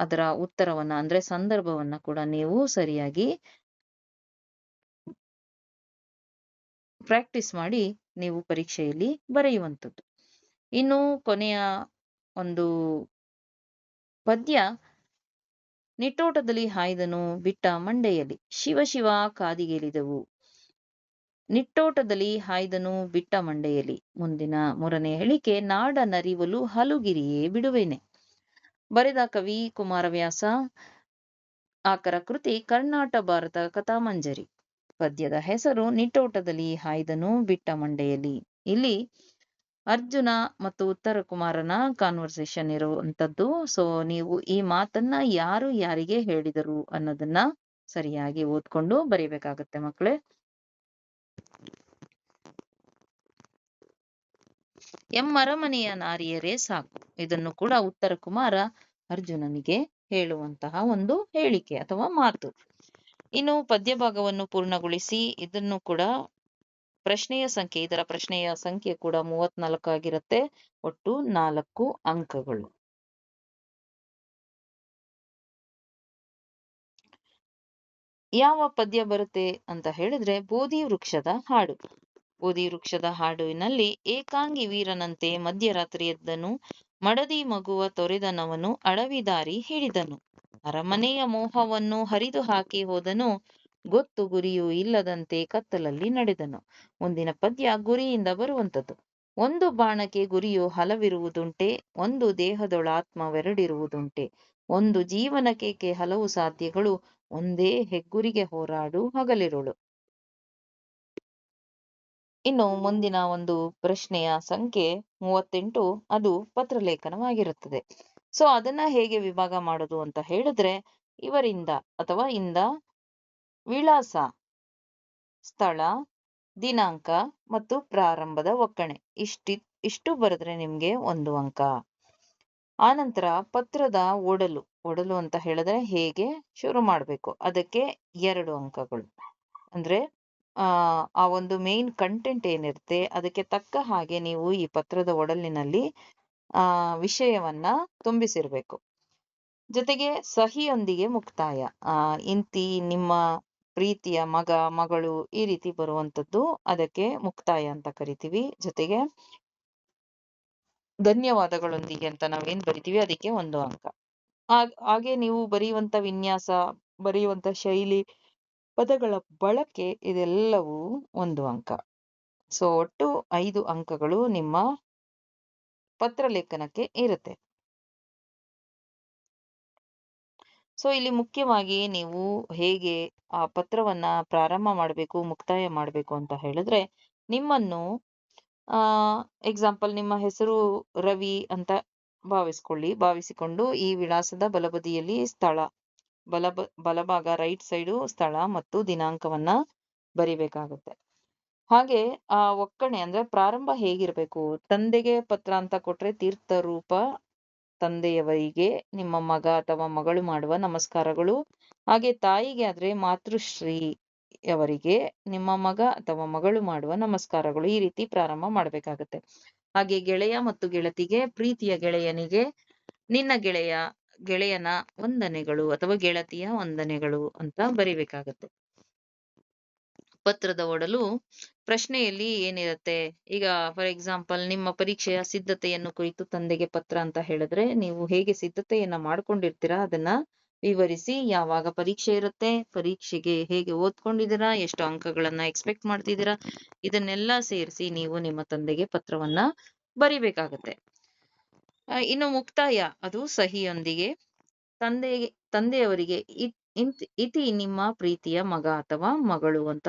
ಅದರ ಉತ್ತರವನ್ನ ಅಂದ್ರೆ ಸಂದರ್ಭವನ್ನ ಕೂಡ ನೀವು ಸರಿಯಾಗಿ ಪ್ರಾಕ್ಟೀಸ್ ಮಾಡಿ ನೀವು ಪರೀಕ್ಷೆಯಲ್ಲಿ ಬರೆಯುವಂಥದ್ದು. ಇನ್ನು ಕೊನೆಯ ಒಂದು ಪದ್ಯ: ನಿಟ್ಟೋಟದಲ್ಲಿ ಹಾಯ್ದನು ಬಿಟ್ಟ ಮಂಡೆಯಲ್ಲಿ. ಶಿವ ಶಿವ ಕಾದಿಗೆಲಿದೆವು. ನಿಟ್ಟೋಟದಲ್ಲಿ ಹಾಯ್ದನು ಬಿಟ್ಟ ಮಂಡೆಯಲ್ಲಿ. ಮುಂದಿನ 3ನೇ ಹೇಳಿಕೆ: ನಾಡ ನರಿವಲು ಹಲುಗಿರಿಯೇ ಬಿಡುವೆನೆ. ಬರೆದ ಕವಿ ಕುಮಾರವ್ಯಾಸ. ಆಕರ ಕೃತಿ ಕರ್ನಾಟ ಭಾರತ ಕಥಾಮಂಜರಿ. ಪದ್ಯದ ಹೆಸರು ನಿಟ್ಟೋಟದಲ್ಲಿ ಹಾಯ್ದನು ಬಿಟ್ಟ ಮಂಡೆಯಲ್ಲಿ. ಇಲ್ಲಿ ಅರ್ಜುನ ಮತ್ತು ಉತ್ತರ ಕುಮಾರನ ಕಾನ್ವರ್ಸೇಷನ್ ಇರುವಂತದ್ದು. ನೀವು ಈ ಮಾತನ್ನ ಯಾರು ಯಾರಿಗೆ ಹೇಳಿದರು ಅನ್ನೋದನ್ನ ಸರಿಯಾಗಿ ಓದ್ಕೊಂಡು ಬರೀಬೇಕಾಗತ್ತೆ ಮಕ್ಕಳೇ. ಎಮ್ಮರಮನೆಯ ನಾರಿಯರೇ ಸಾಕು. ಇದನ್ನು ಕೂಡ ಉತ್ತರ ಕುಮಾರ ಅರ್ಜುನನಿಗೆ ಹೇಳುವಂತಹ ಒಂದು ಹೇಳಿಕೆ ಅಥವಾ ಮಾತು. ಇನ್ನು ಪದ್ಯ ಭಾಗವನ್ನು ಪೂರ್ಣಗೊಳಿಸಿ. ಇದನ್ನು ಕೂಡ ಇದರ ಪ್ರಶ್ನೆಯ ಸಂಖ್ಯೆ ಕೂಡ 34 ಆಗಿರುತ್ತೆ. ಒಟ್ಟು 4 ಅಂಕಗಳು. ಯಾವ ಪದ್ಯ ಬರುತ್ತೆ ಅಂತ ಹೇಳಿದ್ರೆ ಬೋಧಿ ವೃಕ್ಷದ ಹಾಡು. ಬೋಧಿ ವೃಕ್ಷದ ಹಾಡಿನಲ್ಲಿ ಏಕಾಂಗಿ ವೀರನಂತೆ ಮಧ್ಯರಾತ್ರಿ ಎದ್ದನು, ಮಡದಿ ಮಗುವ ತೊರೆದನವನು ಅಡವಿ ದಾರಿ ಹಿಡಿದನು, ಅರಮನೆಯ ಮೋಹವನ್ನು ಹರಿದು ಹಾಕಿ ಹೋದನು, ಗೊತ್ತು ಗುರಿಯೂ ಇಲ್ಲದಂತೆ ಕತ್ತಲಲ್ಲಿ ನಡೆದನು. ಮುಂದಿನ ಪದ್ಯ ಗುರಿಯಿಂದ ಬರುವಂಥದ್ದು. ಒಂದು ಬಾಣಕ್ಕೆ ಗುರಿಯು ಹಲವಿರುವುದುಂಟೆ, ಒಂದು ದೇಹದೊಳಾತ್ಮವೆರಡಿರುವುದುಂಟೆ, ಒಂದು ಜೀವನಕ್ಕೆ ಹಲವು ಸಾಧ್ಯಗಳು, ಒಂದೇ ಹೆಗ್ಗುರಿಗೆ ಹೋರಾಡು ಹಗಲಿರುಳು. ಇನ್ನು ಮುಂದಿನ ಒಂದು ಪ್ರಶ್ನೆಯ ಸಂಖ್ಯೆ 38. ಅದು ಪತ್ರಲೇಖನವಾಗಿರುತ್ತದೆ. ಸೊ ಅದನ್ನ ಹೇಗೆ ವಿಭಾಗ ಮಾಡೋದು ಅಂತ ಹೇಳಿದ್ರೆ, ಇವರಿಂದ ಅಥವಾ ಇಂದ ವಿಳಾಸ, ಸ್ಥಳ, ದಿನಾಂಕ ಮತ್ತು ಪ್ರಾರಂಭದ ಒಕ್ಕಣೆ ಇಷ್ಟು ಬರೆದ್ರೆ ನಿಮ್ಗೆ 1 ಅಂಕ. ಆನಂತರ ಪತ್ರದ ಒಡಲು ಅಂತ ಹೇಳಿದ್ರೆ ಹೇಗೆ ಶುರು ಮಾಡಬೇಕು, ಅದಕ್ಕೆ 2 ಅಂಕಗಳು. ಅಂದ್ರೆ ಆ ಒಂದು ಮೇನ್ ಕಂಟೆಂಟ್ ಏನಿರುತ್ತೆ ಅದಕ್ಕೆ ತಕ್ಕ ಹಾಗೆ ನೀವು ಈ ಪತ್ರದ ಒಡಲಿನಲ್ಲಿ ವಿಷಯವನ್ನ ತುಂಬಿಸಿರ್ಬೇಕು. ಜೊತೆಗೆ ಸಹಿಯೊಂದಿಗೆ ಮುಕ್ತಾಯ, ಇಂತಿ ನಿಮ್ಮ ಪ್ರೀತಿಯ ಮಗ ಮಗಳು ಈ ರೀತಿ ಬರುವಂತದ್ದು ಅದಕ್ಕೆ ಮುಕ್ತಾಯ ಅಂತ ಕರಿತೀವಿ. ಜೊತೆಗೆ ಧನ್ಯವಾದಗಳೊಂದಿಗೆ ಅಂತ ನಾವೇನ್ ಬರಿತೀವಿ ಅದಕ್ಕೆ 1 ಅಂಕ. ಹಾಗೆ ನೀವು ಬರೆಯುವಂತ ವಿನ್ಯಾಸ, ಬರೆಯುವಂತ ಶೈಲಿ, ಪದಗಳ ಬಳಕೆ ಇದೆಲ್ಲವೂ 1 ಅಂಕ. ಸೊ ಒಟ್ಟು 5 ಅಂಕಗಳು ನಿಮ್ಮ ಪತ್ರಲೇಖನಕ್ಕೆ ಇರುತ್ತೆ. ಸೊ ಇಲ್ಲಿ ಮುಖ್ಯವಾಗಿ ನೀವು ಹೇಗೆ ಆ ಪತ್ರವನ್ನ ಪ್ರಾರಂಭ ಮಾಡಬೇಕು, ಮುಕ್ತಾಯ ಮಾಡಬೇಕು ಅಂತ ಹೇಳಿದ್ರೆ, ನಿಮ್ಮನ್ನು ಎಕ್ಸಾಂಪಲ್ ನಿಮ್ಮ ಹೆಸರು ರವಿ ಅಂತ ಭಾವಿಸಿಕೊಂಡು ಈ ವಿಳಾಸದ ಬಲಬದಿಯಲ್ಲಿ ಸ್ಥಳ, ಬಲಭಾಗ ರೈಟ್ ಸೈಡು ಸ್ಥಳ ಮತ್ತು ದಿನಾಂಕವನ್ನ ಬರಿಬೇಕಾಗುತ್ತೆ. ಹಾಗೆ ಆ ಒಕ್ಕಣೆ ಅಂದ್ರೆ ಪ್ರಾರಂಭ ಹೇಗಿರ್ಬೇಕು, ತಂದೆಗೆ ಪತ್ರ ಅಂತ ಕೊಟ್ರೆ ತೀರ್ಥರೂಪ ತಂದೆಯವರಿಗೆ ನಿಮ್ಮ ಮಗ ಅಥವಾ ಮಗಳು ಮಾಡುವ ನಮಸ್ಕಾರಗಳು. ಹಾಗೆ ತಾಯಿಗೆ ಆದ್ರೆ ಮಾತೃಶ್ರೀ ಅವರಿಗೆ ನಿಮ್ಮ ಮಗ ಅಥವಾ ಮಗಳು ಮಾಡುವ ನಮಸ್ಕಾರಗಳು. ಈ ರೀತಿ ಪ್ರಾರಂಭ ಮಾಡ್ಬೇಕಾಗತ್ತೆ. ಹಾಗೆ ಗೆಳೆಯ ಮತ್ತು ಗೆಳತಿಗೆ, ಪ್ರೀತಿಯ ಗೆಳೆಯನಿಗೆ ನಿನ್ನ ಗೆಳೆಯನ ವಂದನೆಗಳು ಅಥವಾ ಗೆಳತಿಯ ವಂದನೆಗಳು ಅಂತ ಬರಿಬೇಕಾಗತ್ತೆ. ಪತ್ರದ ಒಡಲು ಪ್ರಶ್ನೆಯಲ್ಲಿ ಏನಿರುತ್ತೆ, ಈಗ ಫಾರ್ ಎಕ್ಸಾಂಪಲ್ ನಿಮ್ಮ ಪರೀಕ್ಷೆಯ ಸಿದ್ಧತೆಯನ್ನು ಕುರಿತು ತಂದೆಗೆ ಪತ್ರ ಅಂತ ಹೇಳಿದ್ರೆ ನೀವು ಹೇಗೆ ಸಿದ್ಧತೆಯನ್ನ ಮಾಡ್ಕೊಂಡಿರ್ತೀರಾ ಅದನ್ನ ವಿವರಿಸಿ, ಯಾವಾಗ ಪರೀಕ್ಷೆ ಇರುತ್ತೆ, ಪರೀಕ್ಷೆಗೆ ಹೇಗೆ ಓದ್ಕೊಂಡಿದ್ದೀರಾ, ಎಷ್ಟು ಅಂಕಗಳನ್ನ ಎಕ್ಸ್ಪೆಕ್ಟ್ ಮಾಡ್ತಿದ್ದೀರಾ, ಇದನ್ನೆಲ್ಲ ಸೇರಿಸಿ ನೀವು ನಿಮ್ಮ ತಂದೆಗೆ ಪತ್ರವನ್ನ ಬರಿಬೇಕಾಗತ್ತೆ. ಇನ್ನು ಮುಕ್ತಾಯ, ಅದು ಸಹಿಯೊಂದಿಗೆ ತಂದೆಯವರಿಗೆ ಇತಿ ನಿಮ್ಮ ಪ್ರೀತಿಯ ಮಗ ಅಥವಾ ಮಗಳು ಅಂತ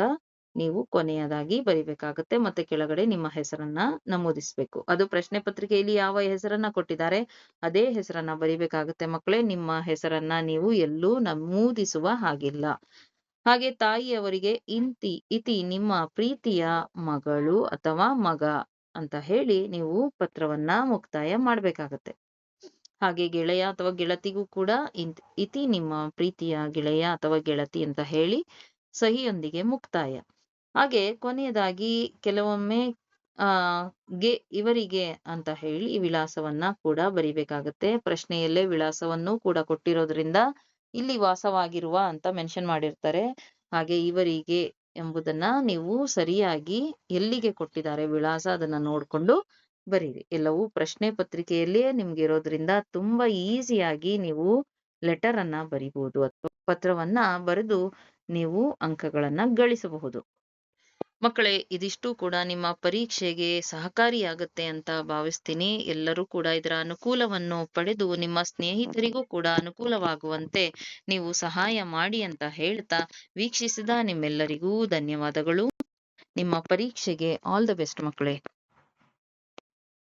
ನೀವು ಕೊನೆಯದಾಗಿ ಬರಿಬೇಕಾಗತ್ತೆ. ಮತ್ತೆ ಕೆಳಗಡೆ ನಿಮ್ಮ ಹೆಸರನ್ನ ನಮೂದಿಸ್ಬೇಕು. ಅದು ಪ್ರಶ್ನೆ ಪತ್ರಿಕೆಯಲ್ಲಿ ಯಾವ ಹೆಸರನ್ನ ಕೊಟ್ಟಿದ್ದಾರೆ ಅದೇ ಹೆಸರನ್ನ ಬರಿಬೇಕಾಗತ್ತೆ ಮಕ್ಕಳೇ. ನಿಮ್ಮ ಹೆಸರನ್ನ ನೀವು ಎಲ್ಲೂ ನಮೂದಿಸುವ ಹಾಗಿಲ್ಲ. ಹಾಗೆ ತಾಯಿಯವರಿಗೆ ಇತಿ ನಿಮ್ಮ ಪ್ರೀತಿಯ ಮಗಳು ಅಥವಾ ಮಗ ಅಂತ ಹೇಳಿ ನೀವು ಪತ್ರವನ್ನ ಮುಕ್ತಾಯ ಮಾಡ್ಬೇಕಾಗತ್ತೆ. ಹಾಗೆ ಗೆಳೆಯ ಅಥವಾ ಗೆಳತಿಗೂ ಕೂಡ ಇತಿ ನಿಮ್ಮ ಪ್ರೀತಿಯ ಗೆಳೆಯ ಅಥವಾ ಗೆಳತಿ ಅಂತ ಹೇಳಿ ಸಹಿಯೊಂದಿಗೆ ಮುಕ್ತಾಯ. ಹಾಗೆ ಕೊನೆಯದಾಗಿ ಕೆಲವೊಮ್ಮೆ ಇವರಿಗೆ ಅಂತ ಹೇಳಿ ವಿಳಾಸವನ್ನ ಕೂಡ ಬರಿಬೇಕಾಗತ್ತೆ. ಪ್ರಶ್ನೆಯಲ್ಲೇ ವಿಳಾಸವನ್ನು ಕೂಡ ಕೊಟ್ಟಿರೋದ್ರಿಂದ ಇಲ್ಲಿ ವಾಸವಾಗಿರುವ ಅಂತ ಮೆನ್ಷನ್ ಮಾಡಿರ್ತಾರೆ. ಹಾಗೆ ಇವರಿಗೆ ಎಂಬುದನ್ನ ನೀವು ಸರಿಯಾಗಿ ಎಲ್ಲಿಗೆ ಕೊಟ್ಟಿದ್ದಾರೆ ವಿಳಾಸ ಅದನ್ನ ನೋಡ್ಕೊಂಡು ಬರೀರಿ. ಎಲ್ಲವೂ ಪ್ರಶ್ನೆ ಪತ್ರಿಕೆಯಲ್ಲಿಯೇ ನಿಮ್ಗೆ ಇರೋದ್ರಿಂದ ತುಂಬಾ ಈಸಿಯಾಗಿ ನೀವು ಲೆಟರ್ ಅನ್ನ ಬರಿಬಹುದು ಅಥವಾ ಪತ್ರವನ್ನ ಬರೆದು ನೀವು ಅಂಕಗಳನ್ನ ಗಳಿಸಬಹುದು. ಮಕ್ಕಳೇ, ಇದಿಷ್ಟು ಕೂಡ ನಿಮ್ಮ ಪರೀಕ್ಷೆಗೆ ಸಹಕಾರಿಯಾಗುತ್ತೆ ಅಂತ ಭಾವಿಸ್ತೀನಿ. ಎಲ್ಲರೂ ಕೂಡ ಇದರ ಅನುಕೂಲವನ್ನು ಪಡೆದು ನಿಮ್ಮ ಸ್ನೇಹಿತರಿಗೂ ಕೂಡ ಅನುಕೂಲವಾಗುವಂತೆ ನೀವು ಸಹಾಯ ಮಾಡಿ ಅಂತ ಹೇಳ್ತಾ ವೀಕ್ಷಿಸಿದ ನಿಮ್ಮೆಲ್ಲರಿಗೂ ಧನ್ಯವಾದಗಳು. ನಿಮ್ಮ ಪರೀಕ್ಷೆಗೆ ಆಲ್ ದ ಬೆಸ್ಟ್ ಮಕ್ಕಳೇ.